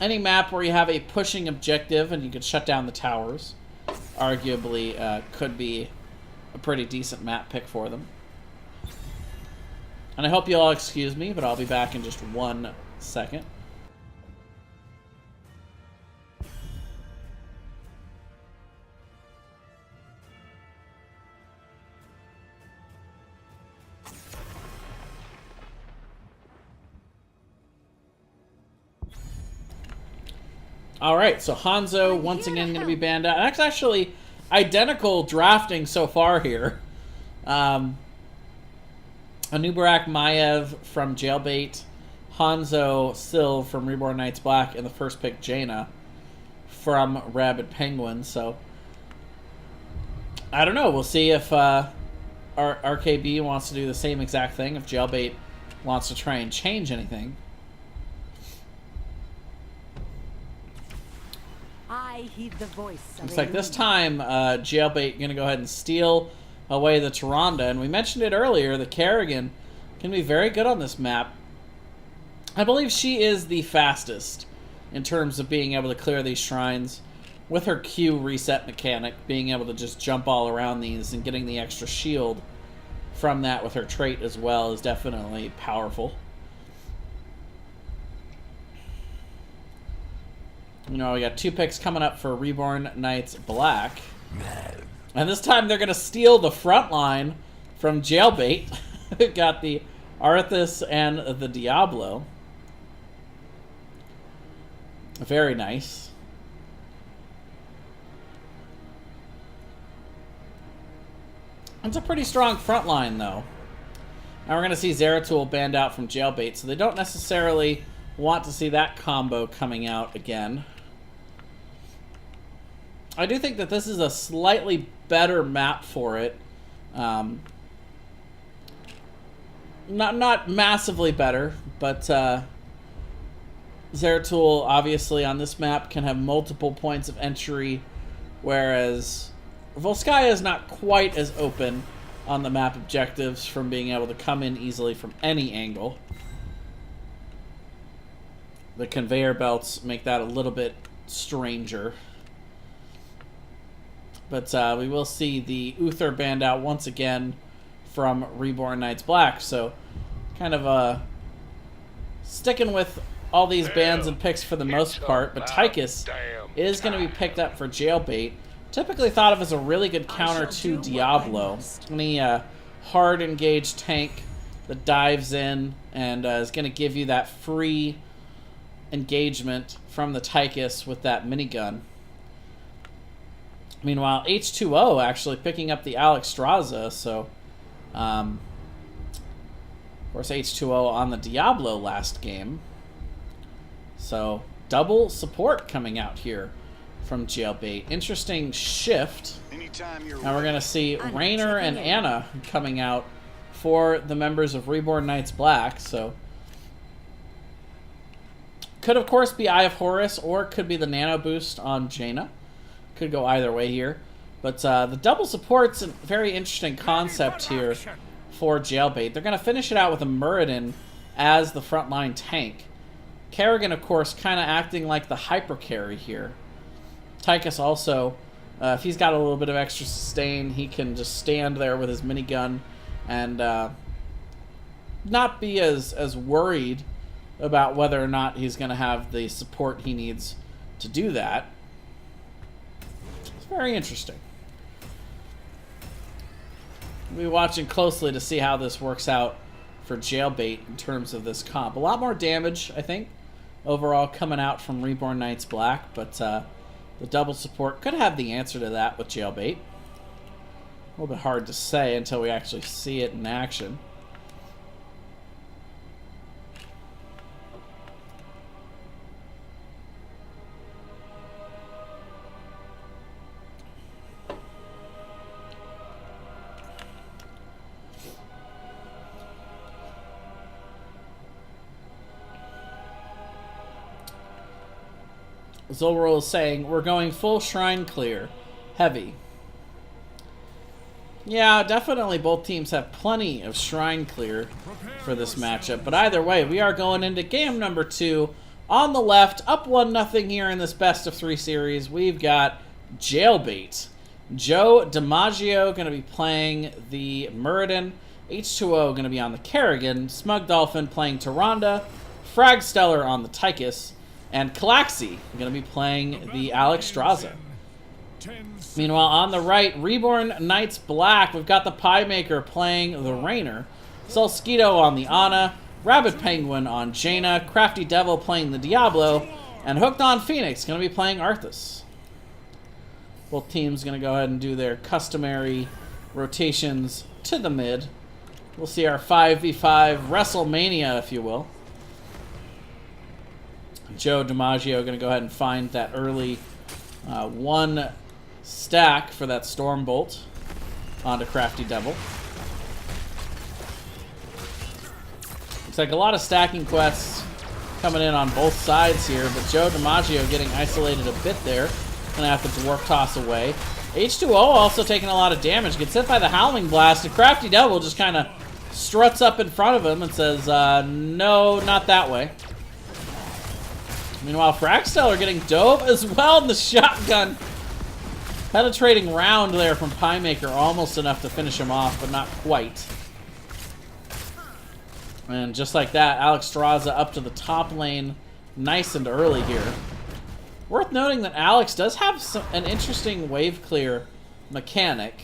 Any map where you have a pushing objective and you can shut down the towers, arguably could be a pretty decent map pick for them. And I hope you all excuse me, but I'll be back in just 1 second. Alright, so Hanzo once again going to be banned out. That's actually identical drafting so far here. Anubarak Maiev from Jailbait, Hanzo Syl from Reborn Knights Black, and the first pick Jaina from Rabid Penguin. So I don't know. We'll see if RKB wants to do the same exact thing, if Jailbait wants to try and change anything. I heed the voice. Looks like this time Jailbait going to go ahead and steal away the Tyrande. And we mentioned it earlier, the Kerrigan can be very good on this map. I believe she is the fastest in terms of being able to clear these shrines with her Q reset mechanic, being able to just jump all around these and getting the extra shield from that with her trait as well is definitely powerful. You know, we got 2 picks coming up for Reborn Knights Black. And this time they're going to steal the front line from Jailbait. We've got the Arthas and the Diablo. Very nice. It's a pretty strong front line, though. Now we're going to see Zeratul banned out from Jailbait, so they don't necessarily want to see that combo coming out again. I do think that this is a slightly better map for it. Not massively better, but Zeratul obviously on this map can have multiple points of entry, whereas Volskaya is not quite as open on the map objectives from being able to come in easily from any angle. The conveyor belts make that a little bit stranger. But we will see the Uther banned out once again from Reborn Knights Black. So kind of sticking with all these bans and picks for the most part. But Tychus is going to be picked up for Jailbait. Typically thought of as a really good counter to Diablo. Any hard engaged tank that dives in and is going to give you that free engagement from the Tychus with that minigun. Meanwhile, H2O actually picking up the Alexstrasza, so of course H2O on the Diablo last game. So double support coming out here from Jailbait. Interesting shift. Now we're going to see Raynor and Anna coming out for the members of Reborn Knights Black, so could of course be Eye of Horus or could be the Nano Boost on Jaina. Could go either way here. But the double support's a very interesting concept here for Jailbait. They're going to finish it out with a Muradin as the frontline tank. Kerrigan, of course, kind of acting like the hyper carry here. Tychus also, if he's got a little bit of extra sustain, he can just stand there with his minigun and not be as worried about whether or not he's going to have the support he needs to do that. It's very interesting. We'll be watching closely to see how this works out for Jailbait in terms of this comp. A lot more damage, I think, overall coming out from Reborn Knights Black, but the double support could have the answer to that with Jailbait. A little bit hard to say until we actually see it in action. Zolrol is saying, we're going full shrine clear. Heavy. Yeah, definitely both teams have plenty of shrine clear for this matchup. But either way, we are going into game number 2. On the left, up 1-0 here in this best of 3 series. We've got Jailbait. Joe DiMaggio going to be playing the Muradin. H2O going to be on the Kerrigan. Smug Dolphin playing Tyrande. Fragstellar on the Tychus. And Calaxy going to be playing the Alexstrasza. Meanwhile, on the right, Reborn Knights Black. We've got the Pie Maker playing the Rainer. Solskito on the Ana. Rabbit Penguin on Jaina. Crafty Devil playing the Diablo. And Hooked on Phoenix going to be playing Arthas. Both teams going to go ahead and do their customary rotations to the mid. We'll see our 5v5 WrestleMania, if you will. Joe DiMaggio going to go ahead and find that early 1 stack for that Stormbolt onto Crafty Devil. Looks like a lot of stacking quests coming in on both sides here, but Joe DiMaggio getting isolated a bit there. Going to have to Dwarf Toss away. H2O also taking a lot of damage. Gets hit by the Howling Blast, and Crafty Devil just kind of struts up in front of him and says, no, not that way. Meanwhile, Fragstellar getting dove as well in the shotgun. Penetrating round there from Pie Maker, almost enough to finish him off, but not quite. And just like that, Alexstrasza up to the top lane, nice and early here. Worth noting that Alex does have an interesting wave clear mechanic.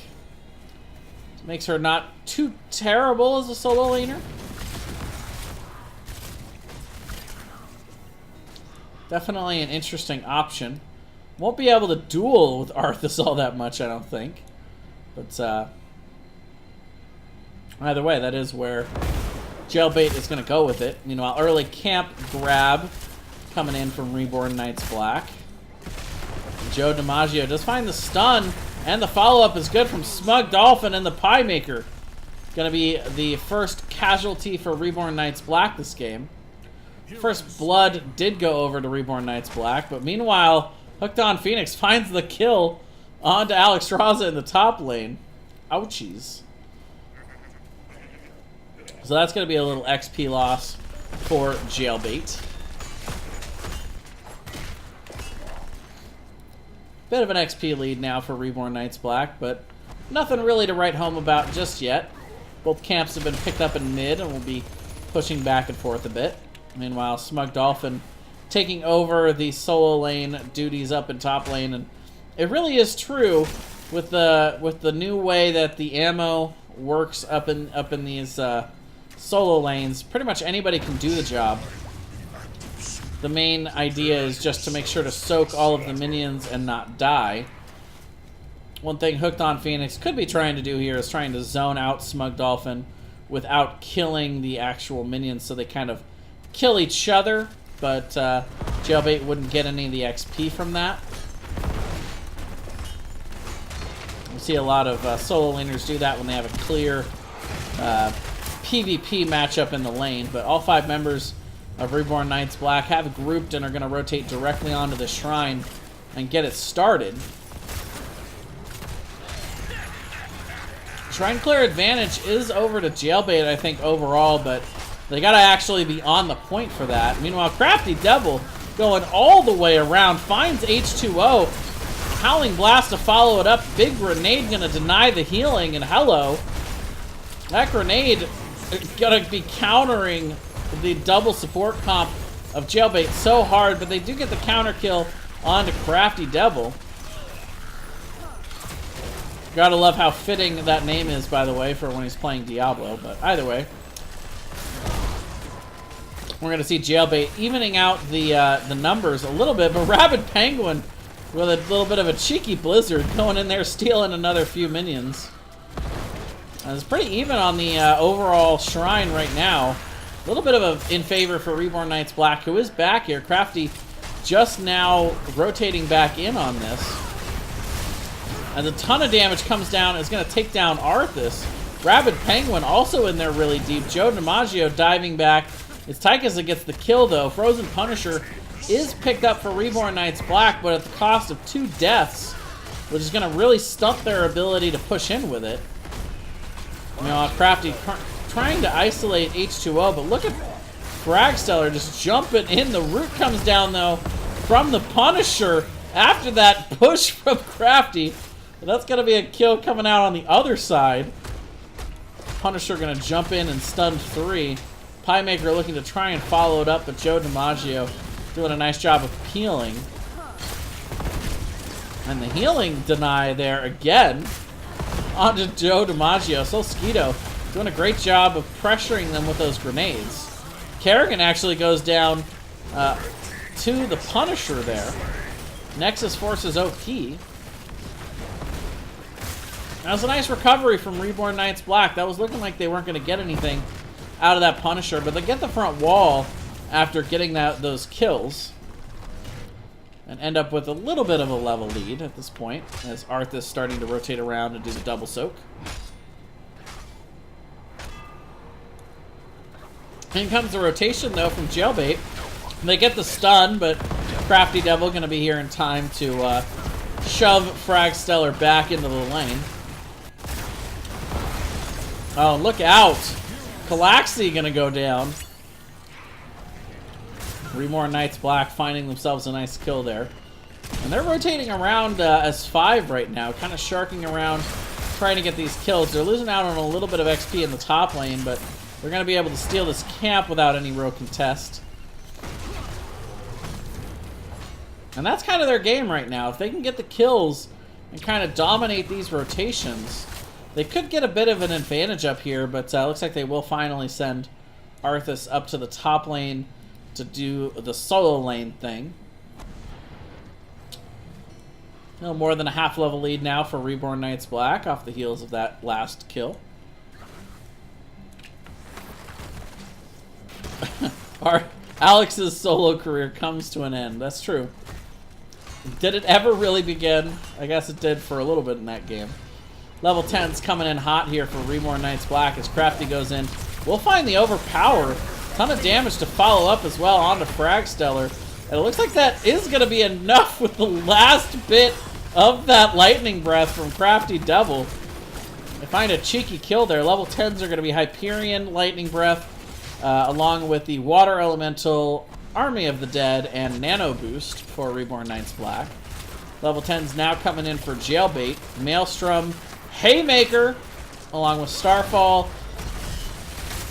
Makes her not too terrible as a solo laner. Definitely an interesting option. Won't be able to duel with Arthas all that much, I don't think. But either way, that is where Jailbait is going to go with it. Meanwhile, early camp grab coming in from Reborn Knights Black. Joe DiMaggio does find the stun, and the follow-up is good from Smug Dolphin and the Pie Maker. Going to be the first casualty for Reborn Knights Black this game. First blood did go over to Reborn Knights Black, but meanwhile, Hooked on Phoenix finds the kill onto Alexstrasza in the top lane. Ouchies. So that's going to be a little XP loss for Jailbait. Bit of an XP lead now for Reborn Knights Black, but nothing really to write home about just yet. Both camps have been picked up in mid and will be pushing back and forth a bit. Meanwhile, Smug Dolphin taking over the solo lane duties up in top lane, and it really is true with the new way that the ammo works up in these solo lanes. Pretty much anybody can do the job. The main idea is just to make sure to soak all of the minions and not die. One thing Hooked on Phoenix could be trying to do here is trying to zone out Smug Dolphin without killing the actual minions, so they kind of kill each other, but Jailbait wouldn't get any of the XP from that. We see a lot of solo laners do that when they have a clear PvP matchup in the lane, but all 5 members of Reborn Knights Black have grouped and are going to rotate directly onto the shrine and get it started. Shrine clear advantage is over to Jailbait, I think, overall, but they got to actually be on the point for that. Meanwhile, Crafty Devil going all the way around, finds H2O, Howling Blast to follow it up. Big grenade gonna deny the healing, and hello. That grenade gonna be countering the double support comp of Jailbait so hard, but they do get the counter kill onto Crafty Devil. Gotta love how fitting that name is, by the way, for when he's playing Diablo, but either way. We're gonna see Jailbait evening out the numbers a little bit, but Rabid Penguin with a little bit of a cheeky blizzard going in there, stealing another few minions. And it's pretty even on the overall shrine right now. A little bit of in favor for Reborn Knights Black, who is back here. Crafty just now rotating back in on this. As a ton of damage comes down, it's going to take down Arthas. Rabid Penguin also in there really deep. Joe DiMaggio diving back. It's Tychus that gets the kill, though. Frozen Punisher is picked up for Reborn Knights Black, but at the cost of 2 deaths, which is going to really stunt their ability to push in with it. You know, Crafty trying to isolate H2O, but look at Fragstellar just jumping in. The root comes down, though, from the Punisher after that push from Crafty. But that's going to be a kill coming out on the other side. Punisher going to jump in and stun 3. Piemaker looking to try and follow it up, but Joe DiMaggio doing a nice job of peeling. And the healing deny there again onto Joe DiMaggio. Solskito doing a great job of pressuring them with those grenades. Kerrigan actually goes down to the Punisher there. Nexus Forces OP. That was a nice recovery from Reborn Knights Black. That was looking like they weren't going to get anything out of that Punisher, but they get the front wall after getting those kills. And end up with a little bit of a level lead at this point, as Arthas starting to rotate around and do the double soak. In comes the rotation, though, from Jailbait. They get the stun, but Crafty Devil going to be here in time to shove Fragstellar back into the lane. Oh, look out! Calaxy going to go down. Reborn Knights Black finding themselves a nice kill there. And they're rotating around as 5 right now, kind of sharking around, trying to get these kills. They're losing out on a little bit of XP in the top lane, but they're going to be able to steal this camp without any real contest. And that's kind of their game right now. If they can get the kills and kind of dominate these rotations, they could get a bit of an advantage up here, but looks like they will finally send Arthas up to the top lane to do the solo lane thing. No more than a half level lead now for Reborn Knights Black off the heels of that last kill. Alex's solo career comes to an end. That's true. Did it ever really begin? I guess it did for a little bit in that game. Level 10's coming in hot here for Reborn Knights Black as Crafty goes in. We'll find the overpower. Ton of damage to follow up as well onto Fragstellar. And it looks like that is going to be enough with the last bit of that lightning breath from Crafty Devil. They find a cheeky kill there. Level 10s are going to be Hyperion, Lightning Breath, along with the Water Elemental, Army of the Dead, and Nano Boost for Reborn Knights Black. Level 10's now coming in for Jailbait, Maelstrom, Haymaker, along with Starfall,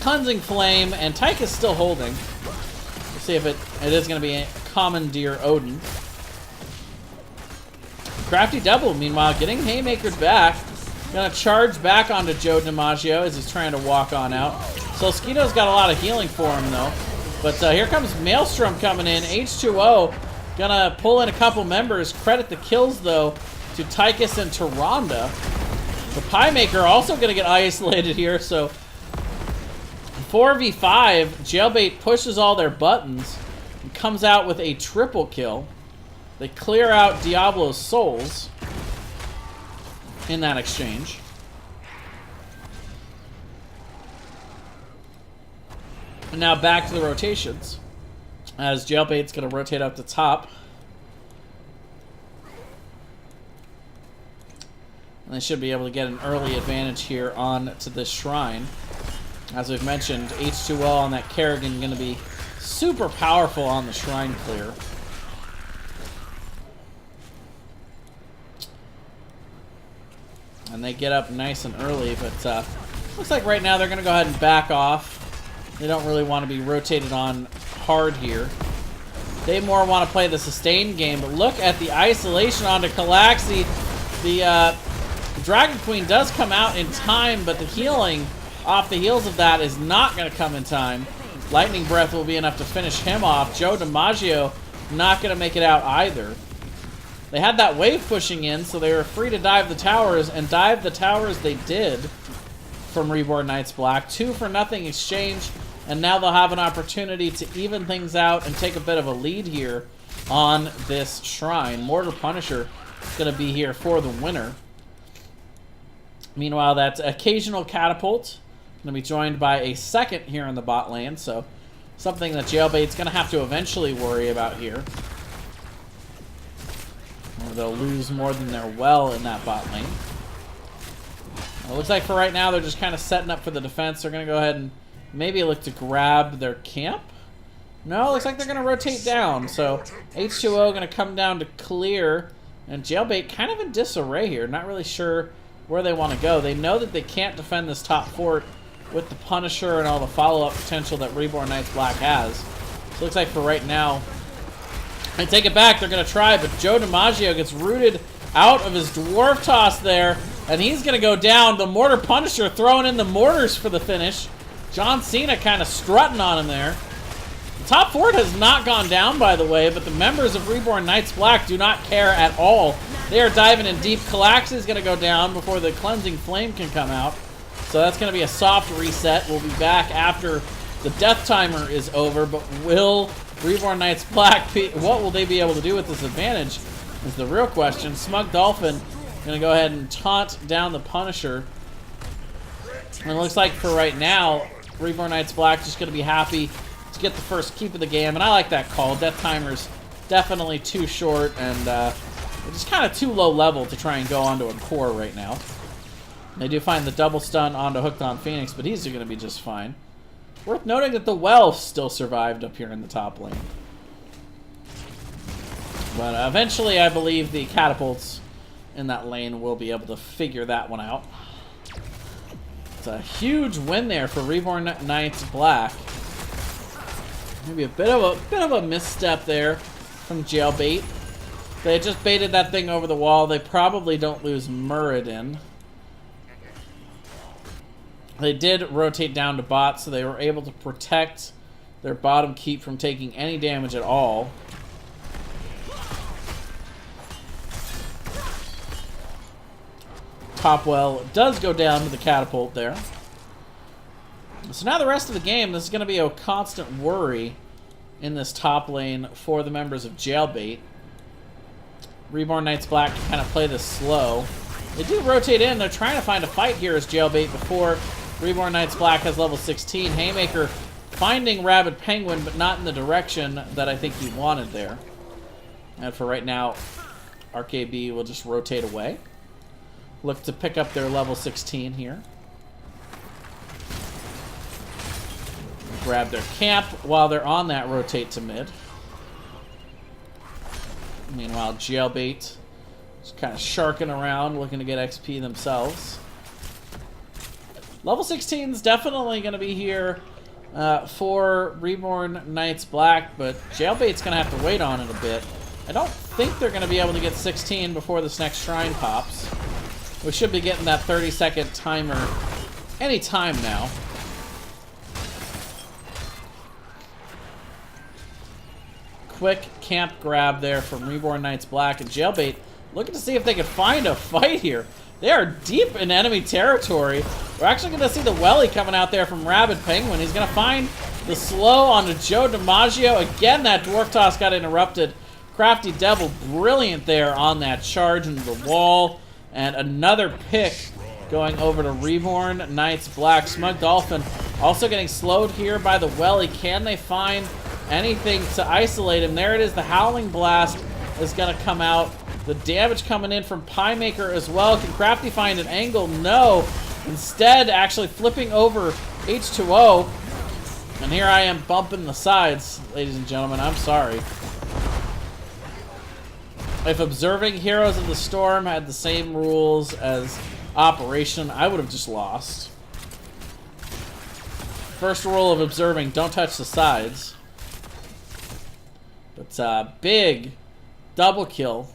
Cleansing Flame, and Tychus still holding. We'll see if it is going to be a Commandeer Odin. Crafty Devil, meanwhile, getting Haymakered back. Gonna charge back onto Joe DiMaggio as he's trying to walk on out. Solskito's got a lot of healing for him, though. But here comes Maelstrom coming in. H2O gonna pull in a couple members. Credit the kills, though, to Tychus and Tyrande. The Piemaker also gonna get isolated here, so 4v5. Jailbait pushes all their buttons and comes out with a triple kill. They clear out Diablo's souls in that exchange. And now back to the rotations, as Jailbait's going to rotate up the top. And they should be able to get an early advantage here on to this shrine. As we've mentioned, H2O on that Kerrigan going to be super powerful on the shrine clear. And they get up nice and early, but looks like right now they're going to go ahead and back off. They don't really want to be rotated on hard here. They more want to play the sustained game, but look at the isolation onto Calaxi. The Dragon Queen does come out in time, but the healing off the heels of that is not going to come in time. Lightning Breath will be enough to finish him off. Joe DiMaggio not going to make it out either. They had that wave pushing in, so they were free to dive the towers, and dive the towers they did from Reborn Knights Black. 2-for-0 exchange, and now they'll have an opportunity to even things out and take a bit of a lead here on this shrine. Mortar Punisher is going to be here for the winner. Meanwhile, that occasional catapult going to be joined by a second here in the bot lane, so something that Jailbait's going to have to eventually worry about here. Or they'll lose more than they're well in that bot lane. It looks like for right now they're just kind of setting up for the defense. They're going to go ahead and maybe look to grab their camp. No, it looks like they're going to rotate down. So H2O going to come down to clear. And Jailbait kind of in disarray here. Not really sure where they want to go. They know that they can't defend this top fort with the Punisher and all the follow-up potential that Reborn Knights Black has. So it looks like for right now, I take it back, they're going to try, but Joe DiMaggio gets rooted out of his Dwarf Toss there, and he's going to go down. The Mortar Punisher throwing in the mortars for the finish. John Cena kind of strutting on him there. The top fort has not gone down, by the way, but the members of Reborn Knights Black do not care at all. They are diving in deep. Calax is going to go down before the Cleansing Flame can come out. So that's going to be a soft reset. We'll be back after the death timer is over, but will Reborn Knights Black, what will they be able to do with this advantage is the real question. Smug Dolphin going to go ahead and taunt down the Punisher. And it looks like for right now, Reborn Knights Black just going to be happy to get the first keep of the game. And I like that call. Death timer's definitely too short, and it's just kind of too low level to try and go onto a core right now. They do find the double stun onto Hooked on Phoenix, but he's going to be just fine. Worth noting that the well still survived up here in the top lane. But eventually, I believe the catapults in that lane will be able to figure that one out. It's a huge win there for Reborn Knights Black. Maybe a bit of a misstep there from Jailbait. They just baited that thing over the wall. They probably don't lose Muradin. They did rotate down to bot, so they were able to protect their bottom keep from taking any damage at all. Topwell does go down to the catapult there. So now the rest of the game, this is going to be a constant worry in this top lane for the members of Jailbait. Reborn Knights Black can kind of play this slow. They do rotate in. They're trying to find a fight here as Jailbait before Reborn Knights Black has level 16. Haymaker finding Rabid Penguin, but not in the direction that I think he wanted there. And for right now, RKB will just rotate away. Look to pick up their level 16 here. Grab their camp while they're on that rotate to mid. Meanwhile, Jailbait is kind of sharking around, looking to get XP themselves. Level 16 is definitely going to be here for Reborn Knights Black, but Jailbait's going to have to wait on it a bit. I don't think they're going to be able to get 16 before this next shrine pops. We should be getting that 30-second timer any time now. Quick camp grab there from Reborn Knights Black, and Jailbait looking to see if they can find a fight here. They are deep in enemy territory. We're actually going to see the Welly coming out there from Rabid Penguin. He's going to find the slow onto Joe DiMaggio. Again, that Dwarf Toss got interrupted. Crafty Devil, brilliant there on that charge into the wall. And another pick going over to Reborn Knights Black. Smug Dolphin also getting slowed here by the Welly. Can they find anything to isolate him? There it is. The Howling Blast is going to come out. The damage coming in from Pie Maker as well. Can Crafty find an angle? No. Instead, actually flipping over H2O. And here I am bumping the sides, ladies and gentlemen. I'm sorry. If Observing Heroes of the Storm had the same rules as operation, I would have just lost. First rule of observing, don't touch the sides. But big double kill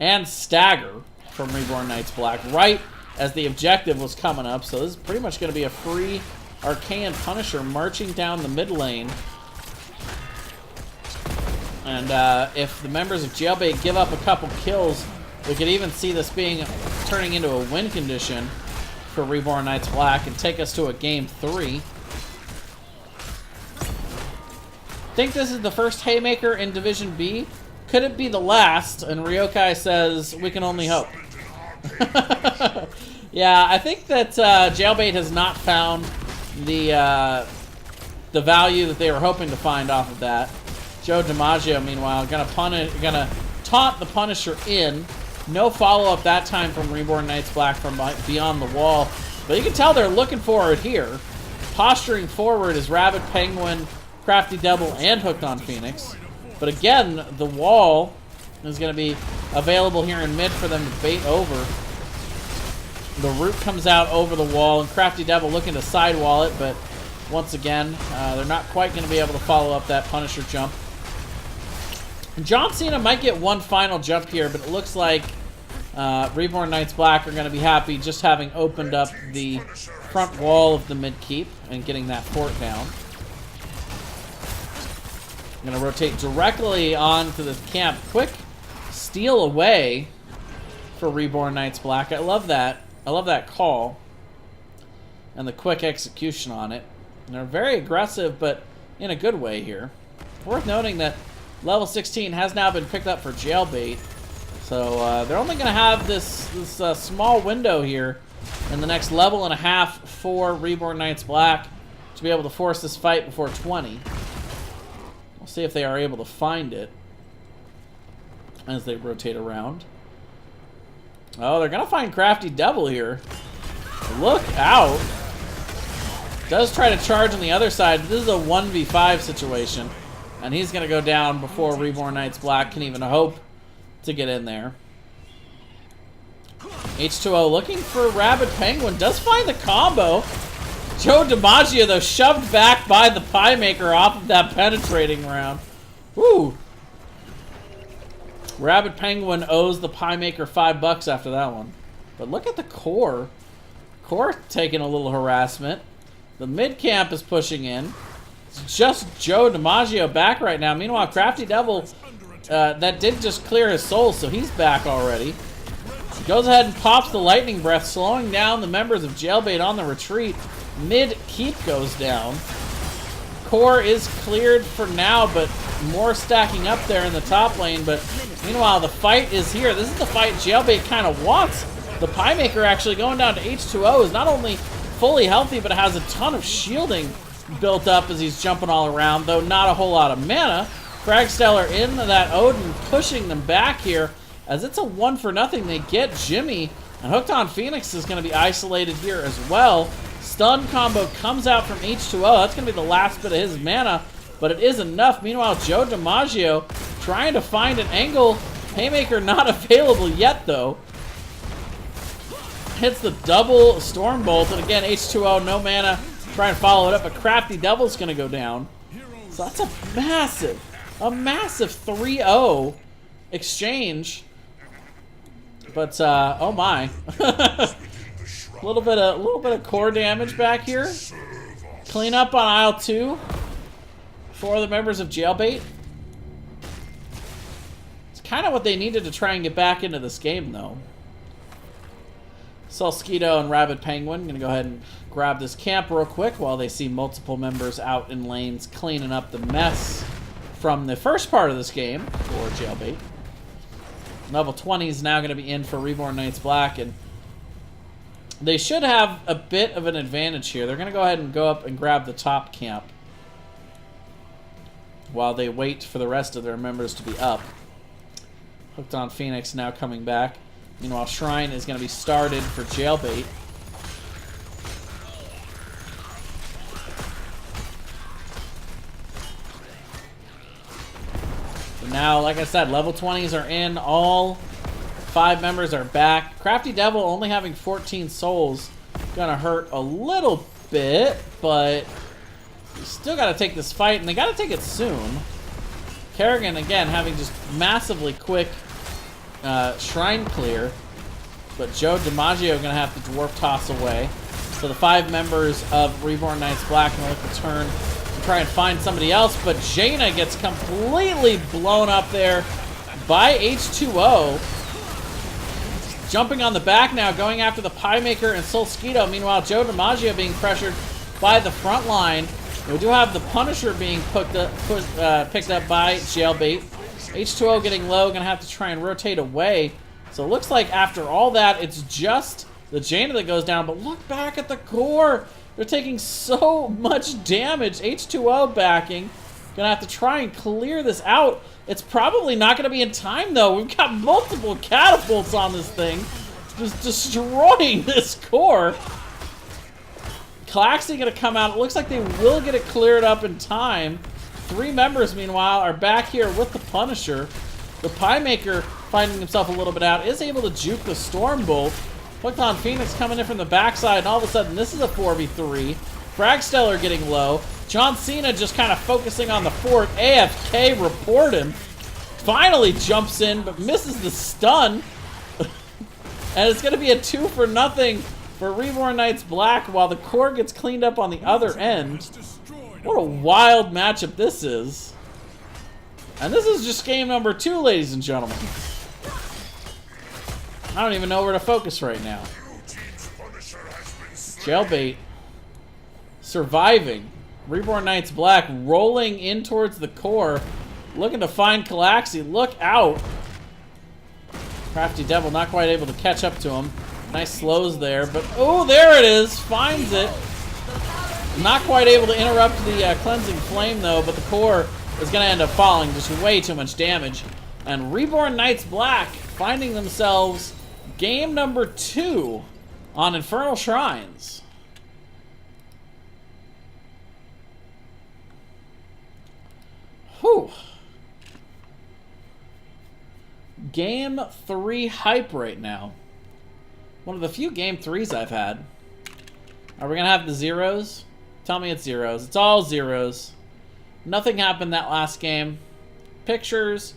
and stagger from Reborn Knights Black right as the objective was coming up. So this is pretty much going to be a free Archaean Punisher marching down the mid lane. And if the members of Jailbait give up a couple kills, we could even see this turning into a win condition for Reborn Knights Black and take us to a game 3. Think this is the first Haymaker in Division B? Could it be the last? And Ryokai says, we can only hope. Yeah, I think that Jailbait has not found the value that they were hoping to find off of that. Joe DiMaggio, meanwhile, gonna taunt the Punisher in. No follow-up that time from Reborn Knights Black from beyond the wall. But you can tell they're looking for it here. Posturing forward is Rabid Penguin, Crafty Devil, and Hooked on Phoenix. But again, the wall is going to be available here in mid for them to bait over. The root comes out over the wall, and Crafty Devil looking to sidewall it, but once again, they're not quite going to be able to follow up that Punisher jump. John Cena might get one final jump here, but it looks like Reborn Knights Black are going to be happy just having opened up the front wall of the mid keep and getting that fort down. I'm going to rotate directly onto the camp. Quick steal away for Reborn Knights Black. I love that. I love that call and the quick execution on it. And they're very aggressive, but in a good way here. Worth noting that level 16 has now been picked up for Jailbait. So they're only going to have this small window here in the next level and a half for Reborn Knights Black to be able to force this fight before 20. We'll see if they are able to find it as they rotate around. Oh, they're going to find Crafty Devil here. Look out. Does try to charge on the other side. This is a 1v5 situation. And he's going to go down before Reborn Knights Black can even hope to get in there. H2O looking for Rabid Penguin. Does find the combo. Joe DiMaggio, though, shoved back by the Pie Maker off of that penetrating round. Woo! Rabid Penguin owes the Pie Maker $5 after that one. But look at the core. Core taking a little harassment. The mid camp is pushing in. It's just Joe DiMaggio back right now. Meanwhile, Crafty Devil, that did just clear his soul, so he's back already. He goes ahead and pops the Lightning Breath, slowing down the members of Jailbait on the retreat. Mid keep goes down. Core is cleared for now, but more stacking up there in the top lane. But meanwhile, the fight is here. This is the fight Jailbait kind of wants. The Pie Maker actually going down to H2O is not only fully healthy, but has a ton of shielding built up as he's jumping all around, though not a whole lot of mana. Cragstellar in that Odin, pushing them back here as it's a 1-for-0. They get Jimmy, and Hooked on Phoenix is going to be isolated here as well. Stun combo comes out from H2O. That's going to be the last bit of his mana, but it is enough. Meanwhile, Joe DiMaggio trying to find an angle. Haymaker not available yet, though. Hits the double Stormbolt, and again, H2O, no mana. Trying to follow it up, but Crafty Devil's going to go down. So that's a massive 3-0 exchange. But, oh my. A little bit of core damage back here. Clean up on aisle 2 for the members of Jailbait. It's kind of what they needed to try and get back into this game, though. Salskeeto and Rabid Penguin going to go ahead and grab this camp real quick while they see multiple members out in lanes cleaning up the mess from the first part of this game for Jailbait. Level 20 is now going to be in for Reborn Knights Black, and they should have a bit of an advantage here. They're going to go ahead and go up and grab the top camp while they wait for the rest of their members to be up. Hooked on Phoenix now coming back. Meanwhile, Shrine is going to be started for Jailbait. So now, like I said, level 20s are in. All 5 members are back. Crafty Devil only having 14 souls. Gonna hurt a little bit, but you still gotta take this fight, and they gotta take it soon. Kerrigan, again, having just massively quick shrine clear. But Joe DiMaggio gonna have to dwarf toss away. So the 5 members of Reborn Knights Black gonna look to turn to try and find somebody else. But Jaina gets completely blown up there by H2O. Jumping on the back now, going after the Pie Maker and Solskito. Meanwhile, Joe DiMaggio being pressured by the front line. We do have the Punisher being picked up by Jailbait. H2O getting low, gonna have to try and rotate away. So it looks like after all that, it's just the Jaina that goes down. But look back at the core. They're taking so much damage. H2O backing. Gonna have to try and clear this out. It's probably not gonna be in time, though. We've got multiple catapults on this thing. Just destroying this core. Claxy gonna come out. It looks like they will get it cleared up in time. 3 members, meanwhile, are back here with the Punisher. The Pie Maker, finding himself a little bit out, is able to juke the Stormbolt. Hooked on Phoenix coming in from the backside, and all of a sudden, this is a 4v3. Fragstellar getting low. John Cena just kind of focusing on the fort. AFK, report him. Finally jumps in, but misses the stun. And it's going to be a 2-for-0 for Reborn Knights Black while the core gets cleaned up on the other end. What a wild matchup this is. And this is just game number 2, ladies and gentlemen. I don't even know where to focus right now. Jailbait surviving. Reborn Knights Black rolling in towards the core. Looking to find Calaxy. Look out. Crafty Devil not quite able to catch up to him. Nice slows there, but oh, there it is. Finds it. Not quite able to interrupt the cleansing flame though, but the core is going to end up falling. Just way too much damage. And Reborn Knights Black finding themselves game number 2 on Infernal Shrines. Whew. Game 3 hype right now. One of the few game 3s I've had. Are we going to have the zeros? Tell me it's zeros. It's all zeros. Nothing happened that last game. Pictures,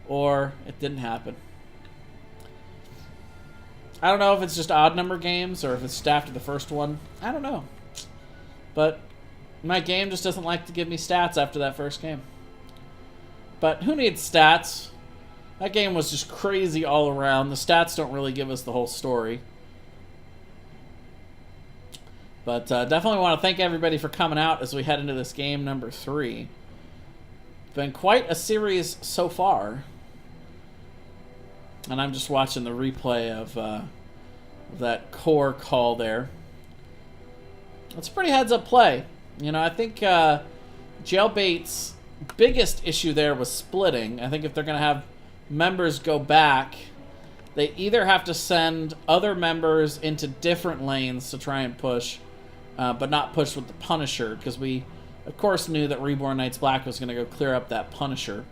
or it didn't happen. I don't know if it's just odd number games or if it's staffed to the first one. I don't know. But my game just doesn't like to give me stats after that first game. But who needs stats? That game was just crazy all around. The stats don't really give us the whole story. But definitely want to thank everybody for coming out as we head into this game number 3. Been quite a series so far. And I'm just watching the replay of that core call there. It's a pretty heads-up play. You know, I think Jailbait's biggest issue there was splitting. I think if they're going to have members go back, they either have to send other members into different lanes to try and push, but not push with the Punisher, because we, of course, knew that Reborn Knights Black was going to go clear up that Punisher.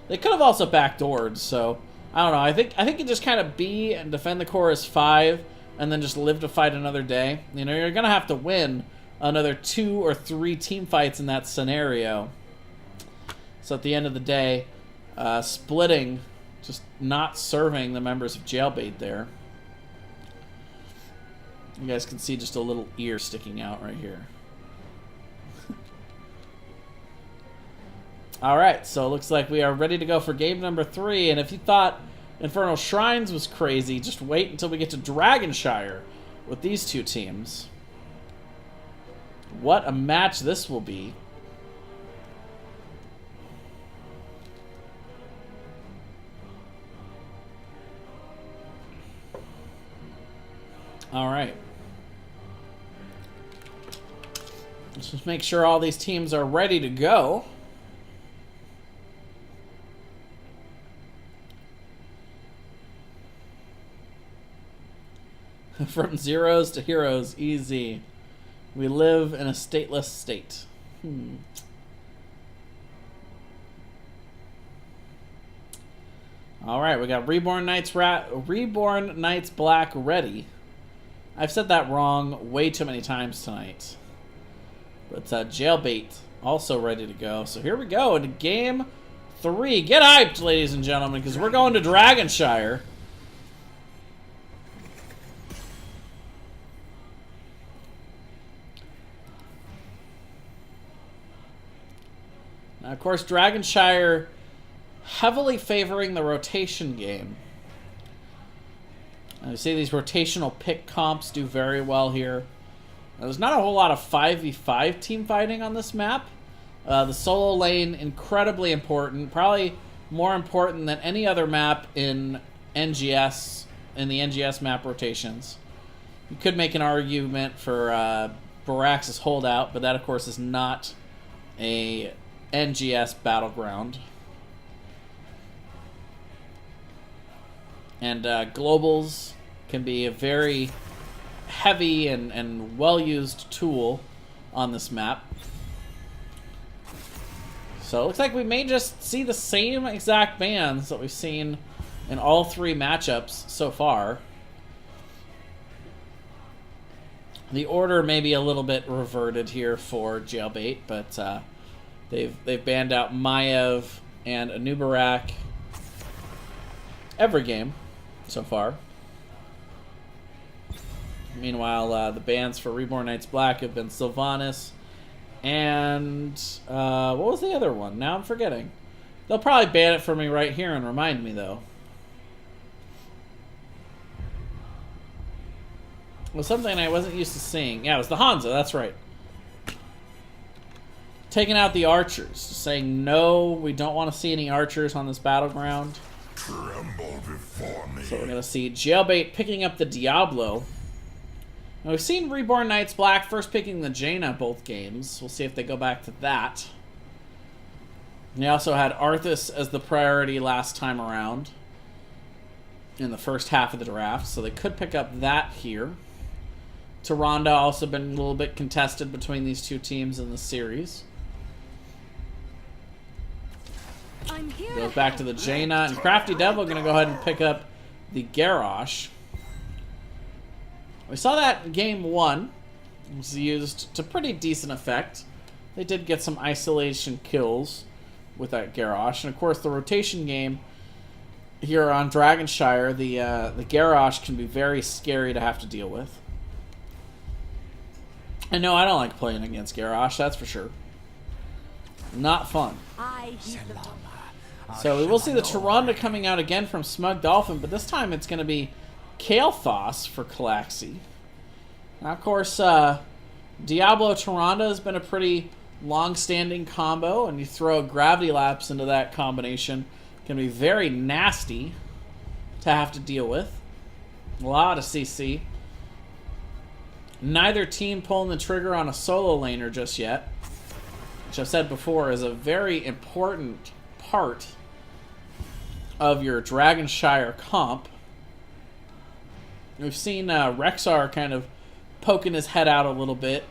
They could have also backdoored, so I don't know. I think you just kind of be and defend the core as 5, and then just live to fight another day. You know, you're going to have to win another 2 or 3 team fights in that scenario. So at the end of the day, splitting, just not serving the members of Jailbait there. You guys can see just a little ear sticking out right here. Alright, so it looks like we are ready to go for game number 3. And if you thought Infernal Shrines was crazy, just wait until we get to Dragonshire with these 2 teams. What a match this will be. Alright. Let's just make sure all these teams are ready to go. From zeros to heroes, easy. We live in a stateless state. Alright, we got Reborn Knights Black ready. I've said that wrong way too many times tonight. But Jailbait also ready to go. So here we go into game 3. Get hyped, ladies and gentlemen, because we're going to Dragonshire. Now, of course, Dragonshire heavily favoring the rotation game. You see these rotational pick comps do very well here. There's not a whole lot of 5v5 team fighting on this map. The solo lane, incredibly important. Probably more important than any other map in NGS, in the NGS map rotations. You could make an argument for Barax's holdout, but that, of course, is not a NGS battleground. And globals can be a very heavy and well-used tool on this map. So it looks like we may just see the same exact bans that we've seen in all 3 matchups so far. The order may be a little bit reverted here for Jailbait, but they've banned out Maiev and Anubarak every game so far. Meanwhile, the bans for Reborn Knights Black have been Sylvanas and what was the other one? Now I'm forgetting. They'll probably ban it for me right here and remind me, though. It was something I wasn't used to seeing. Yeah, it was the Hanzo, that's right. Taking out the archers, saying no, we don't want to see any archers on this battleground. Tremble before me. So we're going to see Jailbait picking up the Diablo. Now we've seen Reborn Knights Black first picking the Jaina both games. We'll see if they go back to that. And they also had Arthas as the priority last time around in the first half of the draft, so they could pick up that here. Tyrande also been a little bit contested between these two teams in the series. Goes back to the Jaina, and Crafty Devil going to go ahead and pick up the Garrosh. We saw that in game 1. It was used to pretty decent effect. They did get some isolation kills with that Garrosh. And of course, the rotation game here on Dragonshire, the Garrosh can be very scary to have to deal with. And no, I don't like playing against Garrosh, that's for sure. Not fun. So we will see the Tyrande coming out again from Smug Dolphin, but this time it's going to be Kael'thas for Calaxy. Now, of course, Diablo Tyrande has been a pretty long-standing combo, and you throw Gravity Lapse into that combination, it can be very nasty to have to deal with. A lot of CC. Neither team pulling the trigger on a solo laner just yet, which I've said before is a very important part of your Dragonshire comp. We've seen Rexar kind of poking his head out a little bit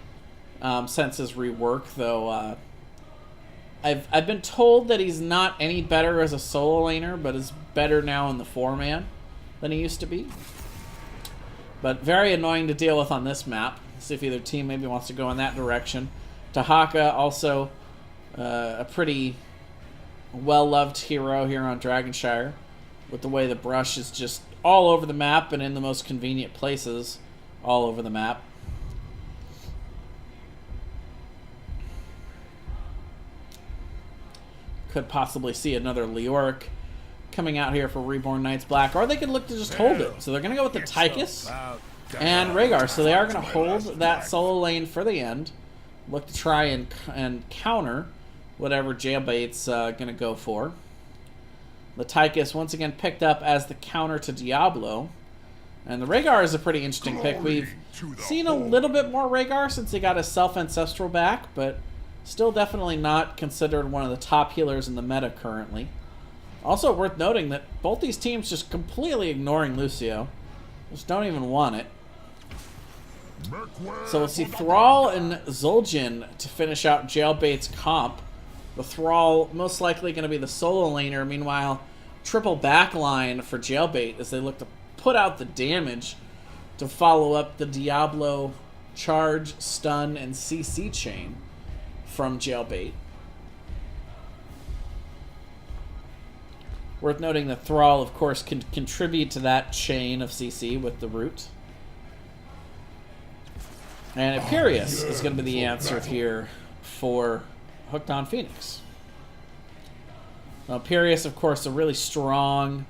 since his rework, though I've been told that he's not any better as a solo laner, but is better now in the 4-man than he used to be. But very annoying to deal with on this map. See if either team maybe wants to go in that direction. Tahaka, also a pretty well-loved hero here on Dragonshire, with the way the brush is just all over the map and in the most convenient places all over the map. Could possibly see another Leoric coming out here for Reborn Knights Black, or they could look to just hold it. So they're going to go with the Tychus and Rhaegar. So they are going to hold that solo lane for the end. Look to try and counter whatever Jailbait's going to go for. The Tychus once again picked up as the counter to Diablo. And the Rhaegar is a pretty interesting pick. We've seen a little bit more Rhaegar since he got his self-ancestral back, but still definitely not considered one of the top healers in the meta currently. Also worth noting that both these teams just completely ignoring Lucio. Just don't even want it. So we'll see Thrall and Zul'jin to finish out Jailbait's comp. The Thrall most likely going to be the solo laner. Meanwhile, triple back line for Jailbait as they look to put out the damage to follow up the Diablo charge, stun, and CC chain from Jailbait. Worth noting that Thrall, of course, can contribute to that chain of CC with the root. And Imperius is going to be the answer here for Hooked on Phoenix. Now, Imperius, of course, a really strong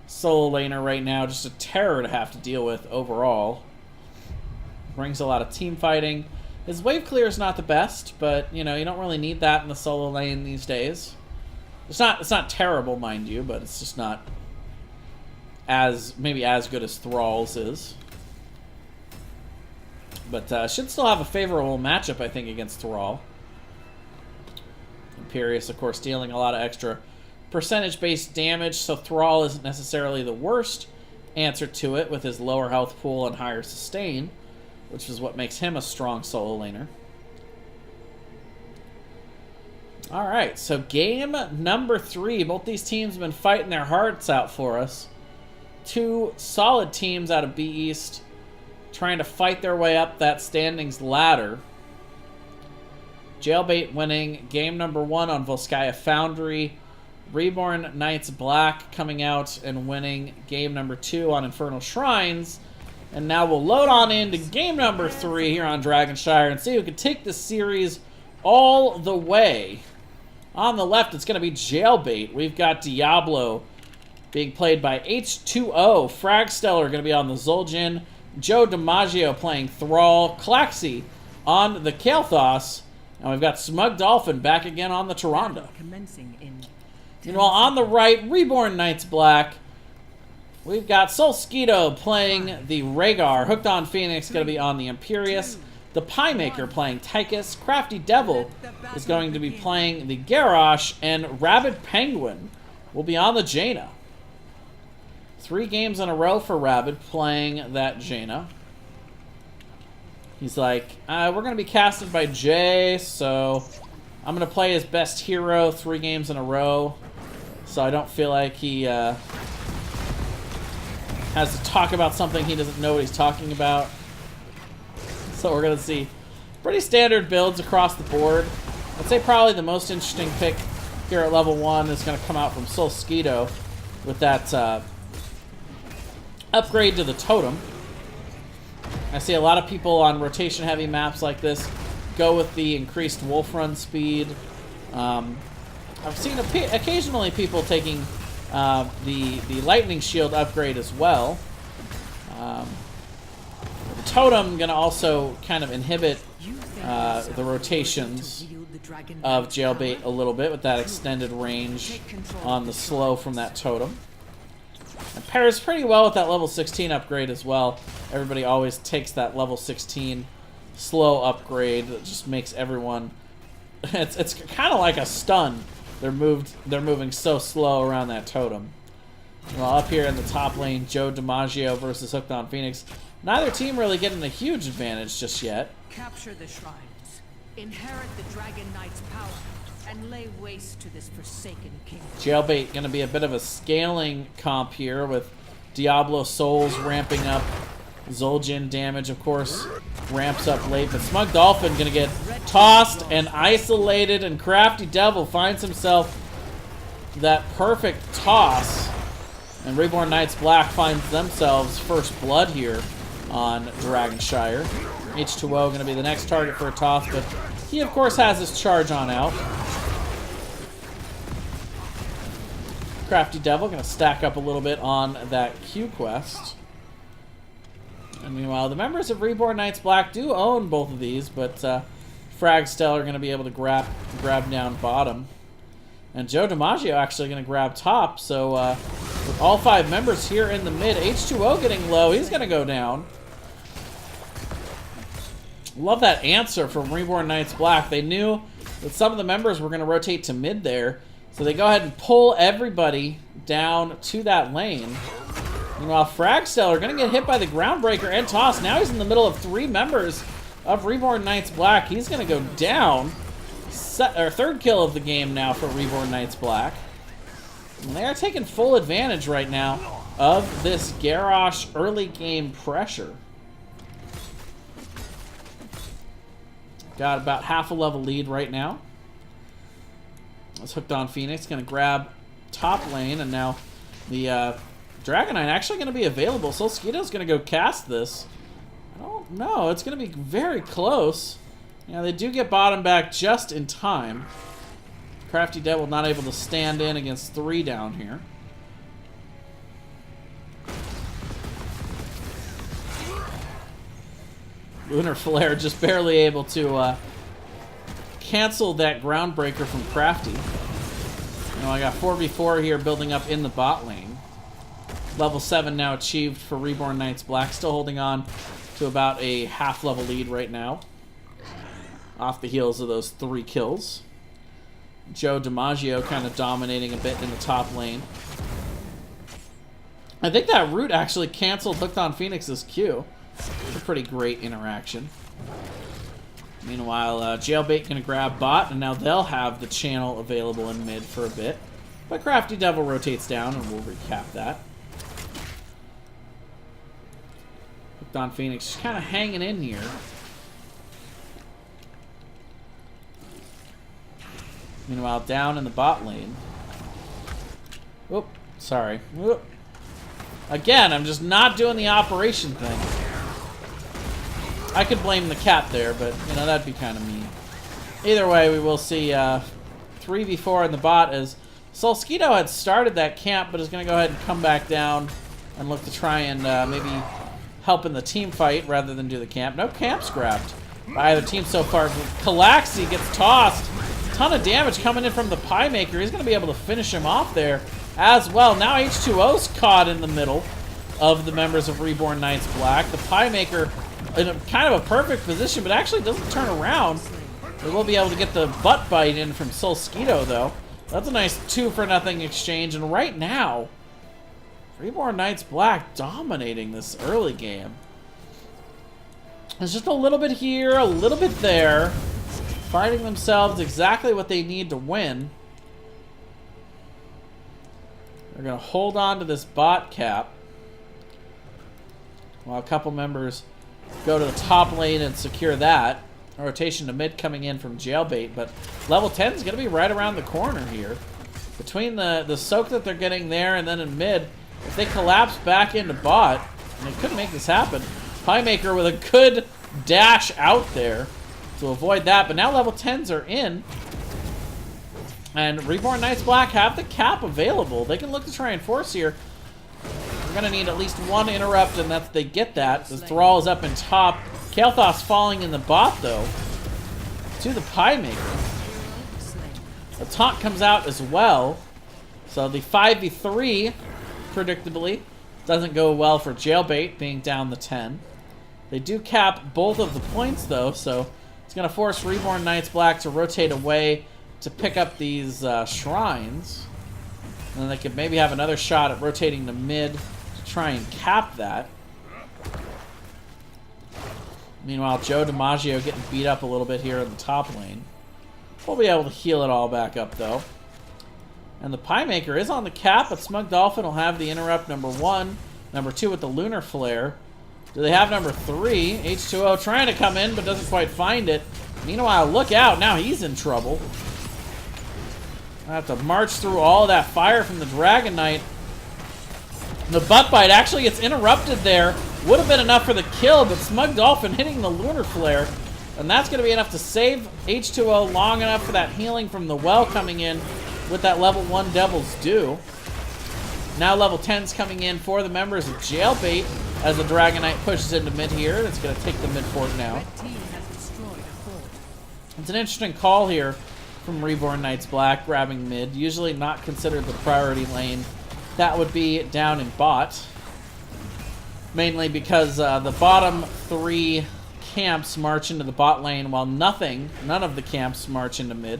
solo laner right now. Just a terror to have to deal with overall. Brings a lot of team fighting. His wave clear is not the best, but, you know, you don't really need that in the solo lane these days. It's not terrible, mind you, but it's just not maybe as good as Thrall's is. But should still have a favorable matchup, I think, against Thrall. Imperius, of course, dealing a lot of extra percentage-based damage, so Thrall isn't necessarily the worst answer to it with his lower health pool and higher sustain, which is what makes him a strong solo laner. Alright, so game number 3. Both these teams have been fighting their hearts out for us. Two solid teams out of B East trying to fight their way up that standings ladder. Jailbait winning game number 1 on Volskaya Foundry. Reborn Knights Black coming out and winning game number 2 on Infernal Shrines. And now we'll load on into game number 3 here on Dragonshire and see who can take this series all the way. On the left, it's going to be Jailbait. We've got Diablo being played by H2O. Fragstellar going to be on the Zul'jin. Joe DiMaggio playing Thrall. Klaxi on the Kael'thas. And we've got Smug Dolphin back again on the Tyrande. Meanwhile, on the right, Reborn Knights Black. We've got Solskito playing the Rhaegar. Hooked on Phoenix going to be on the Imperius. The Pie Maker playing Tychus. Crafty Devil is going to be playing the Garrosh. And Rabid Penguin will be on the Jaina. 3 games in a row for Rabid playing that Jaina. He's like, we're going to be casted by Jay, so I'm going to play his best hero 3 games in a row. So I don't feel like he has to talk about something he doesn't know what he's talking about. So we're going to see pretty standard builds across the board. I'd say probably the most interesting pick here at level 1 is going to come out from Solskito with that upgrade to the totem. I see a lot of people on rotation-heavy maps like this go with the increased wolf run speed. I've seen occasionally people taking the lightning shield upgrade as well. The totem going to also kind of inhibit the rotations of Jailbait a little bit with that extended range on the slow from that totem. It pairs pretty well with that level 16 upgrade as well. Everybody always takes that level 16 slow upgrade that just makes everyone... It's kind of like a stun. They're moving so slow around that totem. Well, up here in the top lane, Joe DiMaggio versus Hooked on Phoenix. Neither team really getting a huge advantage just yet. Capture the shrines, inherit the Dragon Knight's power, and lay waste to this forsaken kingdom. Jailbait going to be a bit of a scaling comp here with Diablo Souls ramping up. Zul'jin damage, of course, ramps up late. But Smug Dolphin going to get tossed and isolated, and Crafty Devil finds himself that perfect toss. And Reborn Knights Black finds themselves first blood here on Dragonshire. H2O going to be the next target for a toss, but he, of course, has his charge on out. Crafty Devil going to stack up a little bit on that Q quest. And meanwhile, the members of Reborn Knights Black do own both of these, but Fragstellar are going to be able to grab down bottom. And Joe DiMaggio actually going to grab top, so with all 5 members here in the mid, H2O getting low, he's going to go down. Love that answer from Reborn Knights Black. They knew that some of the members were going to rotate to mid there, so they go ahead and pull everybody down to that lane. Meanwhile, Fragstellar going to get hit by the Groundbreaker and toss. Now he's in the middle of 3 members of Reborn Knights Black. He's going to go down. Third kill of the game now for Reborn Knights Black. And they are taking full advantage right now of this Garrosh early game pressure. Got about half a level lead right now. Let's Hooked on Phoenix. Going to grab top lane, and now the Dragonite actually going to be available. Solskito's going to go cast this. I don't know. It's going to be very close. Yeah, they do get bottom back just in time. Crafty Devil not able to stand in against 3 down here. Lunar Flare just barely able to cancel that Groundbreaker from Crafty. You know, I got 4v4 here building up in the bot lane. Level 7 now achieved for Reborn Knights Black. Still holding on to about a half level lead right now. Off the heels of those 3 kills. Joe DiMaggio kind of dominating a bit in the top lane. I think that root actually canceled Hooked on Phoenix's Q. It's a pretty great interaction. Meanwhile, Jailbait going to grab bot, and now they'll have the channel available in mid for a bit. But Crafty Devil rotates down, and we'll recap that. Hooked on Phoenix just kind of hanging in here. Meanwhile, down in the bot lane. Oop, sorry. Oop. Again, I'm just not doing the operation thing. I could blame the cat there, but, you know, that'd be kind of mean. Either way, we will see 3v4 in the bot as Solskito had started that camp, but is going to go ahead and come back down and look to try and maybe help in the team fight rather than do the camp. No camps grabbed by either team so far. Calaxy gets tossed. Ton of damage coming in from the Pie Maker. He's going to be able to finish him off there as well. Now H2O's caught in the middle of the members of Reborn Knights Black. The Pie Maker in a kind of a perfect position, but actually doesn't turn around. They will be able to get the butt bite in from Solskito, though. That's a nice 2-for-0 exchange, and right now, Reborn Knights Black dominating this early game. There's just a little bit here, a little bit there. Finding themselves exactly what they need to win. They're going to hold on to this bot cap while a couple members go to the top lane and secure that. A rotation to mid coming in from Jailbait, but level 10 is going to be right around the corner here. Between the soak that they're getting there and then in mid, if they collapse back into bot, and they could make this happen. Pie Maker with a good dash out there to avoid that, but now level 10s are in. And Reborn Knights Black have the cap available. They can look to try and force here. We're going to need at least 1 interrupt, and they get that. The Thrall is up in top. Kael'thas falling in the bot, though, to the Pie Maker. The taunt comes out as well. So the 5v3, predictably, doesn't go well for Jailbait, being down the 10. They do cap both of the points, though, so it's going to force Reborn Knights Black to rotate away to pick up these shrines. And then they could maybe have another shot at rotating to mid to try and cap that. Meanwhile, Joe DiMaggio getting beat up a little bit here in the top lane. We'll be able to heal it all back up, though. And the Pie Maker is on the cap, but Smug Dolphin will have the interrupt number 1. Number 2 with the Lunar Flare. Do they have number 3? H2O trying to come in, but doesn't quite find it. Meanwhile, look out. Now he's in trouble. I have to march through all of that fire from the Dragon Knight. The butt bite actually gets interrupted there. Would have been enough for the kill, but Smug Dolphin hitting the Lunar Flare. And that's going to be enough to save H2O long enough for that healing from the well coming in with that level 1 Devil's Due. Now level 10's coming in for the members of Jailbait as the Dragon Knight pushes into mid here. It's going to take the mid fort now. It's an interesting call here from Reborn Knights Black, grabbing mid. Usually not considered the priority lane. That would be down in bot. Mainly because the bottom 3 camps march into the bot lane while none of the camps march into mid.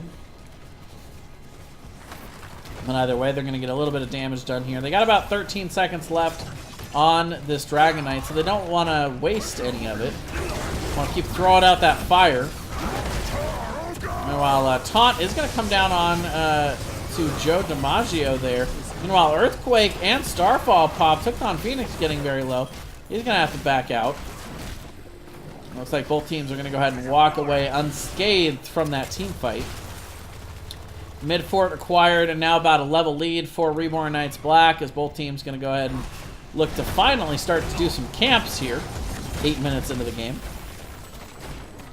But either way, they're going to get a little bit of damage done here. They got about 13 seconds left on this Dragon Knight, so they don't want to waste any of it. Want to keep throwing out that fire. Meanwhile, Taunt is going to come down on to Joe DiMaggio there. Meanwhile, Earthquake and Starfall popped. Hooked on Phoenix getting very low. He's going to have to back out. Looks like both teams are going to go ahead and walk away unscathed from that team fight. Mid fort acquired, and now about a level lead for Reborn Knights Black, as both teams going to go ahead and look to finally start to do some camps here. 8 minutes into the game.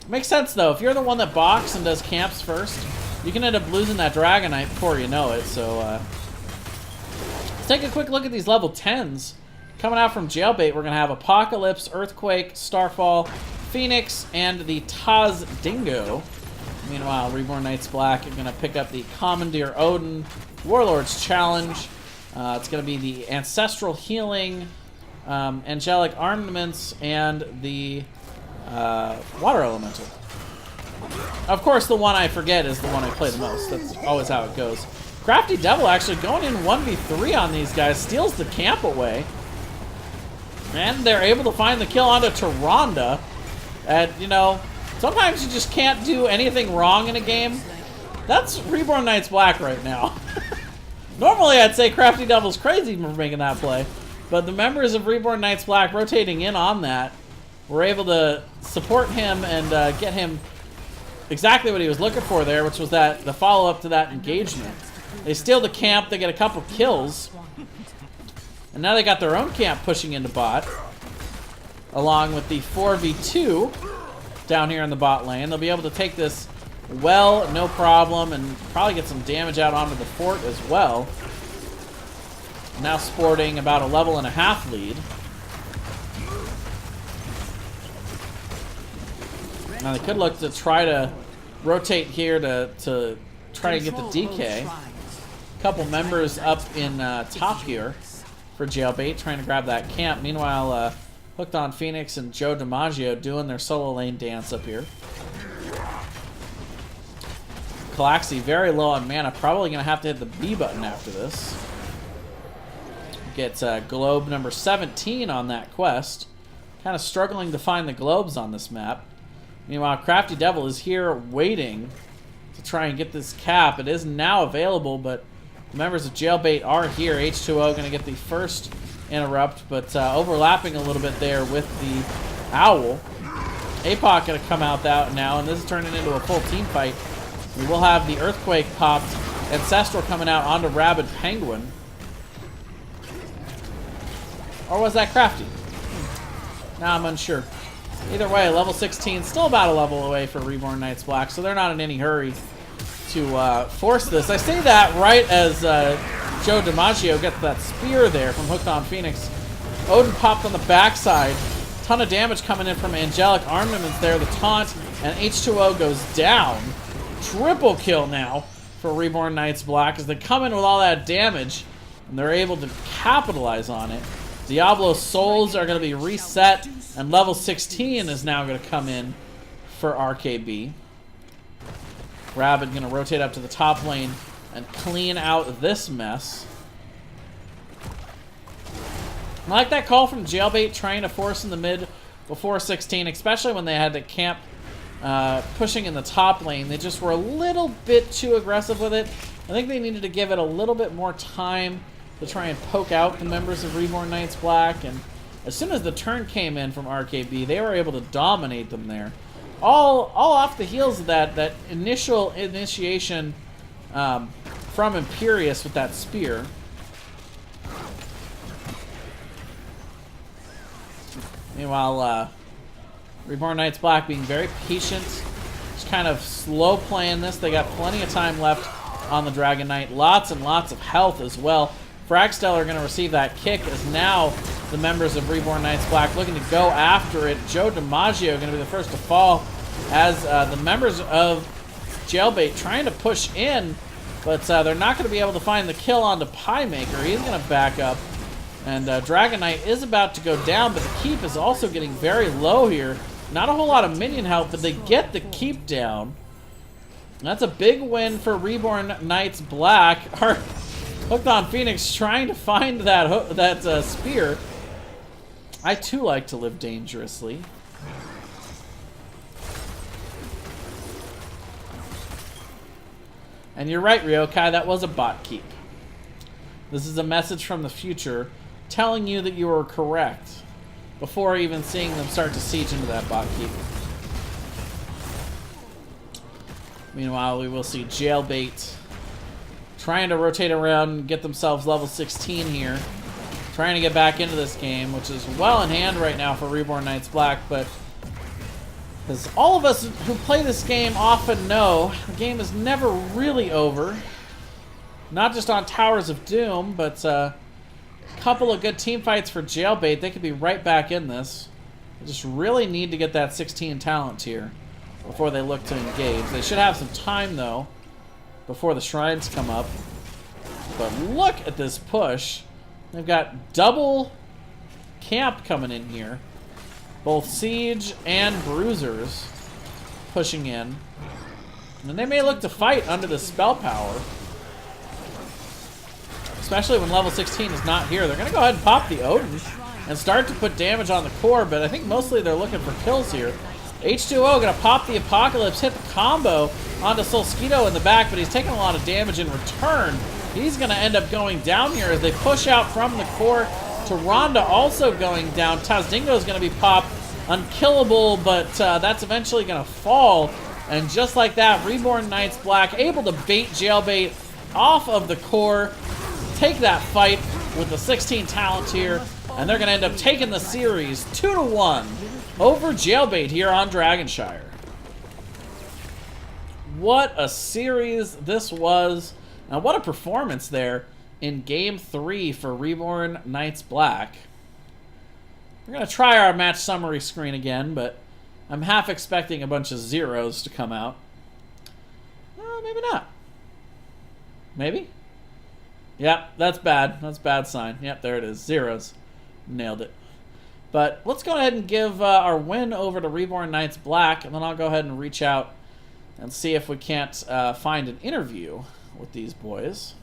Makes sense, though. If you're the one that box and does camps first, you can end up losing that Dragon Knight before you know it. So, let's take a quick look at these level 10s. Coming out from Jailbait, we're going to have Apocalypse, Earthquake, Starfall, Phoenix, and the Taz Dingo. Meanwhile, Reborn Knights Black are going to pick up the Commandeer Odin, Warlord's Challenge. It's going to be the Ancestral Healing, Angelic Armaments, and the Water Elemental. Of course, the one I forget is the one I play the most. That's always how it goes. Crafty Devil actually going in 1v3 on these guys, steals the camp away. And they're able to find the kill onto Tyrande. And, you know, sometimes you just can't do anything wrong in a game. That's Reborn Knights Black right now. Normally, I'd say Crafty Devil's crazy for making that play. But the members of Reborn Knights Black rotating in on that were able to support him and get him exactly what he was looking for there, which was the follow-up to that engagement. They steal the camp, they get a couple kills. And now they got their own camp pushing into bot. Along with the 4v2 down here in the bot lane. They'll be able to take this well, no problem, and probably get some damage out onto the fort as well. Now sporting about a level and a half lead. Now they could look to try to rotate here to try to get the DK. A couple members up in top here for Jailbait, trying to grab that camp. Meanwhile, Hooked on Phoenix and Joe DiMaggio doing their solo lane dance up here. Calaxy very low on mana, probably going to have to hit the B button after this. Gets globe number 17 on that quest. Kind of struggling to find the globes on this map. Meanwhile, Crafty Devil is here waiting to try and get this cap. It is now available, but the members of Jailbait are here. H2O going to get the first interrupt, but overlapping a little bit there with the Owl. APOC going to come out now, and this is turning into a full team fight. We will have the Earthquake popped. Ancestral coming out onto Rabid Penguin. Or was that Crafty? Now I'm unsure. Either way, level 16, still about a level away for Reborn Knights Black, so they're not in any hurry to force this. I say that right as Joe DiMaggio gets that spear there from Hooked on Phoenix. Odin popped on the backside. Ton of damage coming in from Angelic Armaments there. The taunt, and H2O goes down. Triple kill now for Reborn Knights Black as they come in with all that damage, and they're able to capitalize on it. Diablo's souls are going to be reset, and level 16 is now going to come in for RKB. Rabid going to rotate up to the top lane and clean out this mess. I like that call from Jailbait trying to force in the mid before 16, especially when they had to camp pushing in the top lane. They just were a little bit too aggressive with it. I think they needed to give it a little bit more time to try and poke out the members of Reborn Knights Black, and as soon as the turn came in from RKB, they were able to dominate them there. All off the heels of that initial initiation from Imperius with that spear. Meanwhile, Reborn Knights Black being very patient, just kind of slow playing this. They got plenty of time left on the Dragon Knight. Lots and lots of health as well. Fragstell are going to receive that kick as now the members of Reborn Knights Black looking to go after it. Joe DiMaggio going to be the first to fall as the members of Jailbait trying to push in, but they're not going to be able to find the kill onto Pie Maker. He's going to back up, and Dragon Knight is about to go down, but the keep is also getting very low here. Not a whole lot of minion help, but they get the keep down. That's a big win for Reborn Knights Black. Hooked on Phoenix trying to find that spear. I too like to live dangerously. And you're right, Ryokai, that was a bot keep. This is a message from the future telling you that you were correct before even seeing them start to siege into that bot keep. Meanwhile, we will see Jailbait trying to rotate around and get themselves level 16 here. Trying to get back into this game, which is well in hand right now for Reborn Knights Black, but as all of us who play this game often know, the game is never really over. Not just on Towers of Doom, but a couple of good team fights for Jailbait. They could be right back in this. They just really need to get that 16 talent tier before they look to engage. They should have some time, though, before the shrines come up. But look at this push. They've got double camp coming in here. Both Siege and Bruisers pushing in. And they may look to fight under the spell power. Especially when level 16 is not here. They're going to go ahead and pop the Odin and start to put damage on the core, but I think mostly they're looking for kills here. H2O going to pop the Apocalypse, hit the combo onto Solskito in the back, but he's taking a lot of damage in return. He's going to end up going down here as they push out from the core. Tyrande also going down. Tazdingo is going to be popped. Unkillable, but that's eventually going to fall. And just like that, Reborn Knights Black able to bait Jailbait off of the core, take that fight with the 16 talent here, and they're going to end up taking the series 2-1 over Jailbait here on Dragonshire. What a series this was. Now, what a performance there in Game 3 for Reborn Knights Black. We're going to try our match summary screen again, but I'm half expecting a bunch of zeros to come out. Maybe not. Maybe? Yep, that's bad. That's a bad sign. Yep, there it is. Zeros. Nailed it. But let's go ahead and give our win over to Reborn Knights Black, and then I'll go ahead and reach out and see if we can't find an interview with these boys.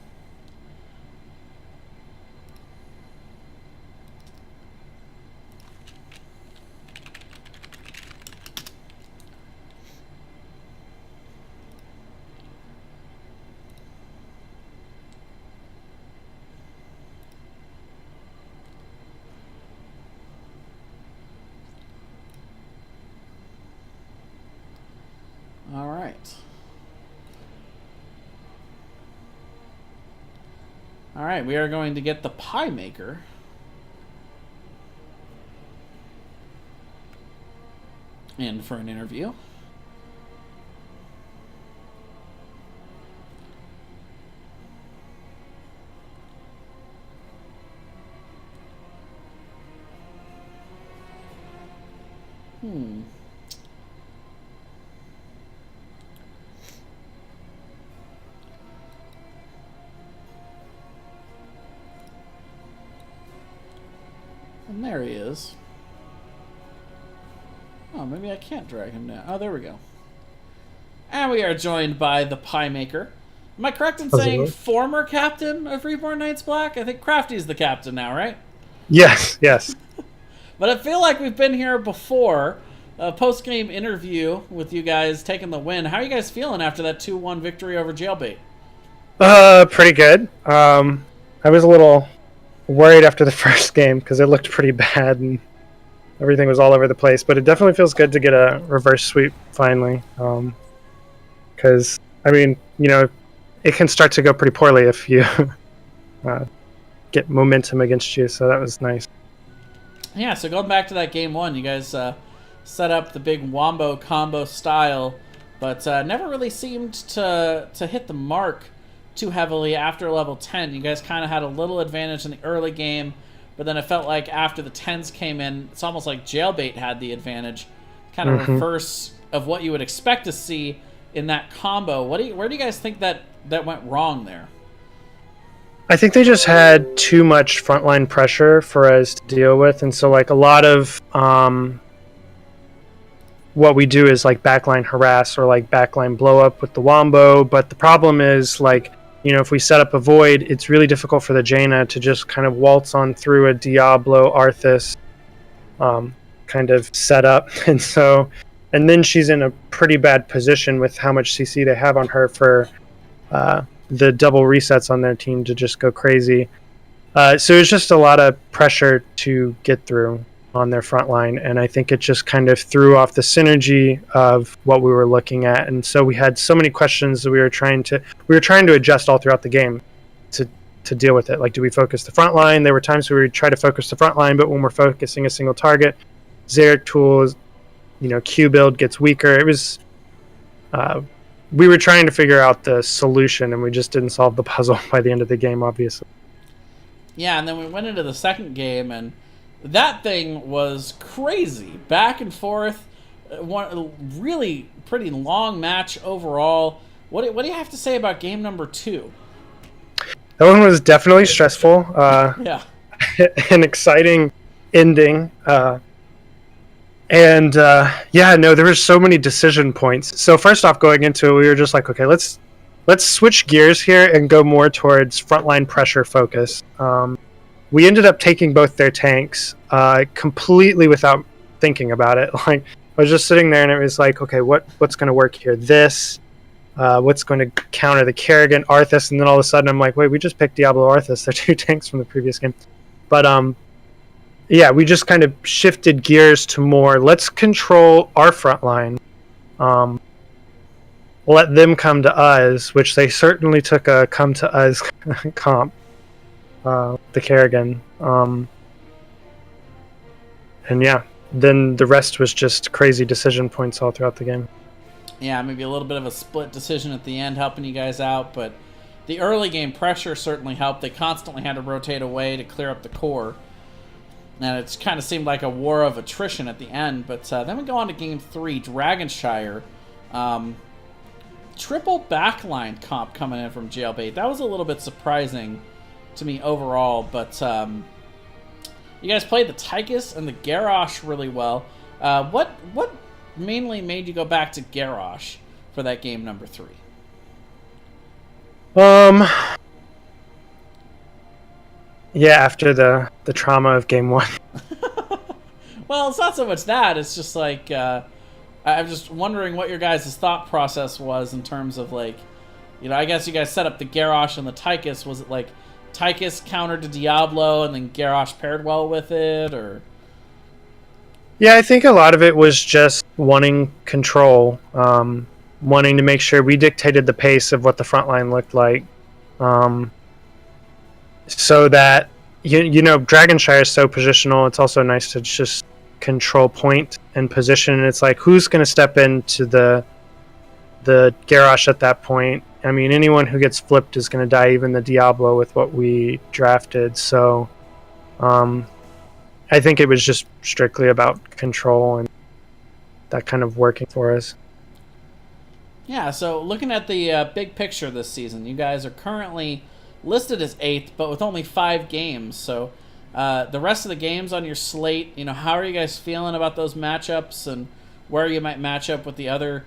All right. All right, we are going to get the Pie Maker. In for an interview. And there he is. Oh, maybe I can't drag him down. Oh, there we go. And we are joined by the Pie Maker. Am I correct in saying former captain of Reborn Knights Black? I think Crafty's the captain now, right? Yes, yes. But I feel like we've been here before. A post-game interview with you guys taking the win. How are you guys feeling after that 2-1 victory over Jailbait? Pretty good. I was a little worried after the first game because it looked pretty bad and everything was all over the place, but it definitely feels good to get a reverse sweep finally. Because, I mean, you know, it can start to go pretty poorly if you get momentum against you, so that was nice. Yeah, so going back to that game one, you guys set up the big wombo combo style, but never really seemed to hit the mark too heavily after level 10. You guys kind of had a little advantage in the early game, but then it felt like after the 10s came in, it's almost like Jailbait had the advantage. Kind of reverse of what you would expect to see in that combo. Where do you guys think that went wrong there? I think they just had too much frontline pressure for us to deal with, and so like a lot of what we do is like backline harass or like backline blow up with the wombo, but the problem is like, you know, if we set up a void, it's really difficult for the Jaina to just kind of waltz on through a Diablo Arthas kind of setup, and then she's in a pretty bad position with how much CC they have on her for the double resets on their team to just go crazy. So it was just a lot of pressure to get through on their front line, and I think it just kind of threw off the synergy of what we were looking at. And so we had so many questions that we were trying to adjust all throughout the game to deal with it. Like, do we focus the front line? There were times where we would try to focus the front line, but when we're focusing a single target, Xeric tools, Q build gets weaker. It was we were trying to figure out the solution, and we just didn't solve the puzzle by the end of the game, obviously. Yeah, and then we went into the second game, and that thing was crazy. Back and forth. One really pretty long match overall. What do you have to say about game number 2? That one was definitely stressful. Yeah. An exciting ending. There were so many decision points. So first off, going into it, we were just like, okay, let's switch gears here and go more towards frontline pressure focus. We ended up taking both their tanks completely without thinking about it. Like, I was just sitting there and it was like, okay, what's going to work here? What's going to counter the Kerrigan, Arthas, and then all of a sudden I'm like, wait, we just picked Diablo Arthas. They're 2 tanks from the previous game. But we just kind of shifted gears to more, let's control our front line. Let them come to us, which they certainly took a come to us comp, the Kerrigan. Then the rest was just crazy decision points all throughout the game. Yeah, maybe a little bit of a split decision at the end helping you guys out, but the early game pressure certainly helped. They constantly had to rotate away to clear up the core. And it kind of seemed like a war of attrition at the end. But then we go on to game 3, Dragonshire. Triple backline comp coming in from Jailbait. That was a little bit surprising to me overall. But you guys played the Tychus and the Garrosh really well. What mainly made you go back to Garrosh for that game number 3? After the trauma of game 1. Well, it's not so much that. It's just like I'm just wondering what your guys' thought process was in terms of, like, I guess you guys set up the Garrosh and the Tychus. Was it like Tychus countered to Diablo and then Garrosh paired well with it, or? Yeah, I think a lot of it was just wanting control, wanting to make sure we dictated the pace of what the front line looked like, so that Dragonshire is so positional. It's also nice to just control point and position. And it's like, who's going to step into the Garrosh at that point? I mean, anyone who gets flipped is going to die, even the Diablo with what we drafted. So, I think it was just strictly about control and that kind of working for us. Yeah, so looking at the big picture this season, you guys are currently listed as 8th, but with only 5 games. So the rest of the games on your slate, how are you guys feeling about those matchups and where you might match up with the other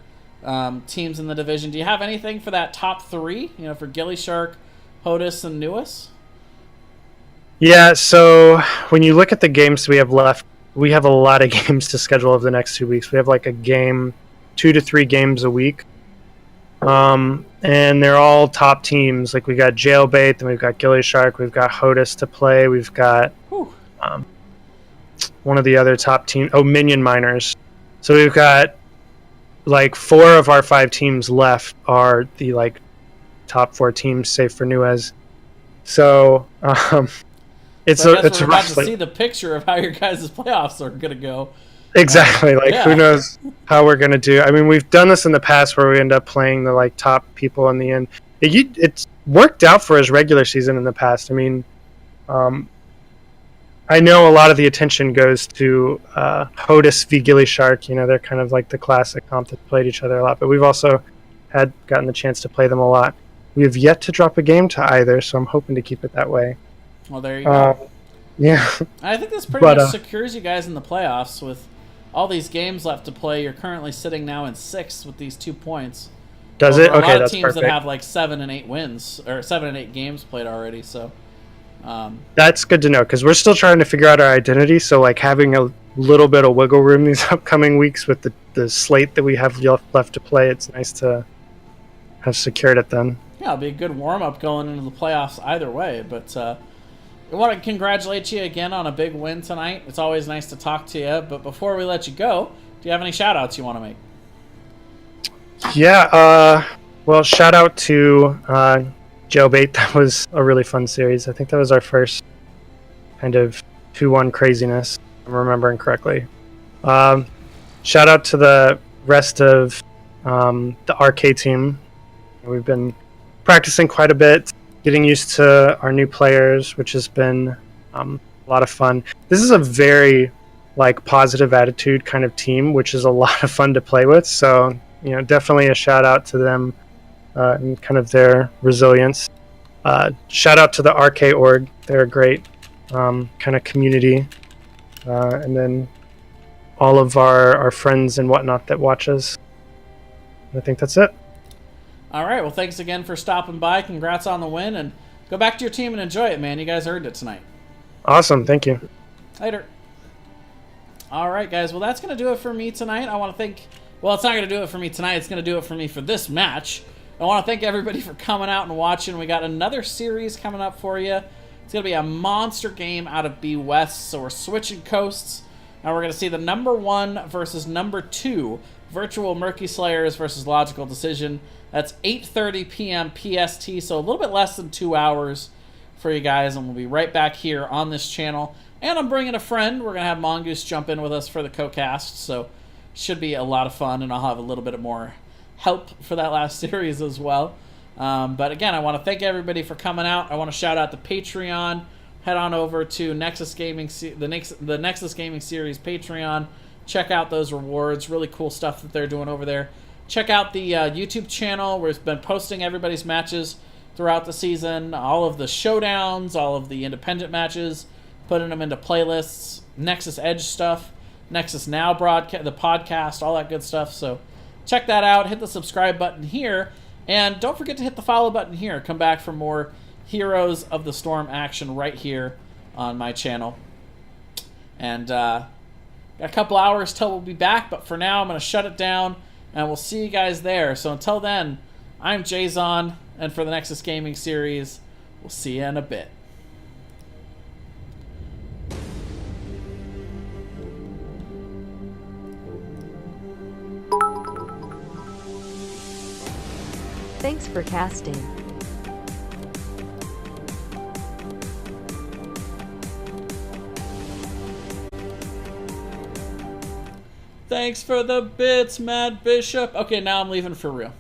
teams in the division? Do you have anything for that top 3, for Gilly Shark, HOTUS, and Newis? Yeah, so when you look at the games we have left, we have a lot of games to schedule over the next 2 weeks. We have like a game, 2 to 3 games a week. And they're all top teams. Like, we got Jailbait, then we've got Gilly Shark, we've got HOTUS to play, we've got one of the other top teams, Minion Miners. So we've got like 4 of our 5 teams left are the like top 4 teams, save for Nuez. So it's we're about to see the picture of how your guys' playoffs are going to go. Exactly. Who knows how we're going to do. I mean, we've done this in the past where we end up playing the like top people in the end. It's worked out for us regular season in the past. I mean, I know a lot of the attention goes to HOTUS v Gilly Shark. They're kind of like the classic comp that played each other a lot. But we've also gotten the chance to play them a lot. We have yet to drop a game to either, so I'm hoping to keep it that way. Well, there you go. Yeah. I think this pretty much secures you guys in the playoffs with all these games left to play. You're currently sitting now in 6th with these 2 points. Does it? Okay, that's perfect. A lot of teams that have like 7 and 8 wins, or 7 and 8 games played already, so... That's good to know, because we're still trying to figure out our identity, so like having a little bit of wiggle room these upcoming weeks with the slate that we have left to play, it's nice to have secured it then. yeah, it'll be a good warm-up going into the playoffs either way. But I want to congratulate you again on a big win tonight. It's always nice to talk to you. But before we let you go, do you have any shout-outs you want to make? Yeah, well, shout out to Jailbait. That was a really fun series. I think that was our first kind of 2-1 craziness, if I'm remembering correctly. Shout out to the rest of the RK team. We've been practicing quite a bit, getting used to our new players, which has been a lot of fun. This is a very positive attitude kind of team, which is a lot of fun to play with. So, definitely a shout out to them and kind of their resilience. Shout out to the RK org. They're a great kind of community. And then all of our friends and whatnot that watch us. I think that's it. All right. Well, thanks again for stopping by. Congrats on the win, and go back to your team and enjoy it, man. You guys earned it tonight. Awesome. Thank you. Later. All right, guys. Well, that's going to do it for me tonight. I want to thank... Well, it's not going to do it for me tonight. It's going to do it for me for this match. I want to thank everybody for coming out and watching. We got another series coming up for you. It's going to be a monster game out of B West, so we're switching coasts. Now we're going to see the number 1 versus number 2 Virtual Murky Slayers versus Logical Decision. That's 8:30 p.m. PST, so a little bit less than 2 hours for you guys, and we'll be right back here on this channel. And I'm bringing a friend. We're going to have Mongoose jump in with us for the co-cast, so should be a lot of fun, and I'll have a little bit more help for that last series as well. But again, I want to thank everybody for coming out. I want to shout out the Patreon. Head on over to Nexus Gaming, the Nexus Gaming Series Patreon. Check out those rewards. Really cool stuff that they're doing over there. Check out the YouTube channel where it's been posting everybody's matches throughout the season. All of the showdowns, all of the independent matches, putting them into playlists. Nexus Edge stuff. Nexus Now broadcast, the podcast, all that good stuff. So check that out. Hit the subscribe button here. And don't forget to hit the follow button here. Come back for more Heroes of the Storm action right here on my channel. And got a couple hours till we'll be back, but for now I'm going to shut it down, and we'll see you guys there. So until then, I'm Jason, and for the Nexus Gaming Series, we'll see you in a bit. Thanks for casting. Thanks for the bits, Matt Bishop. Okay, now I'm leaving for real.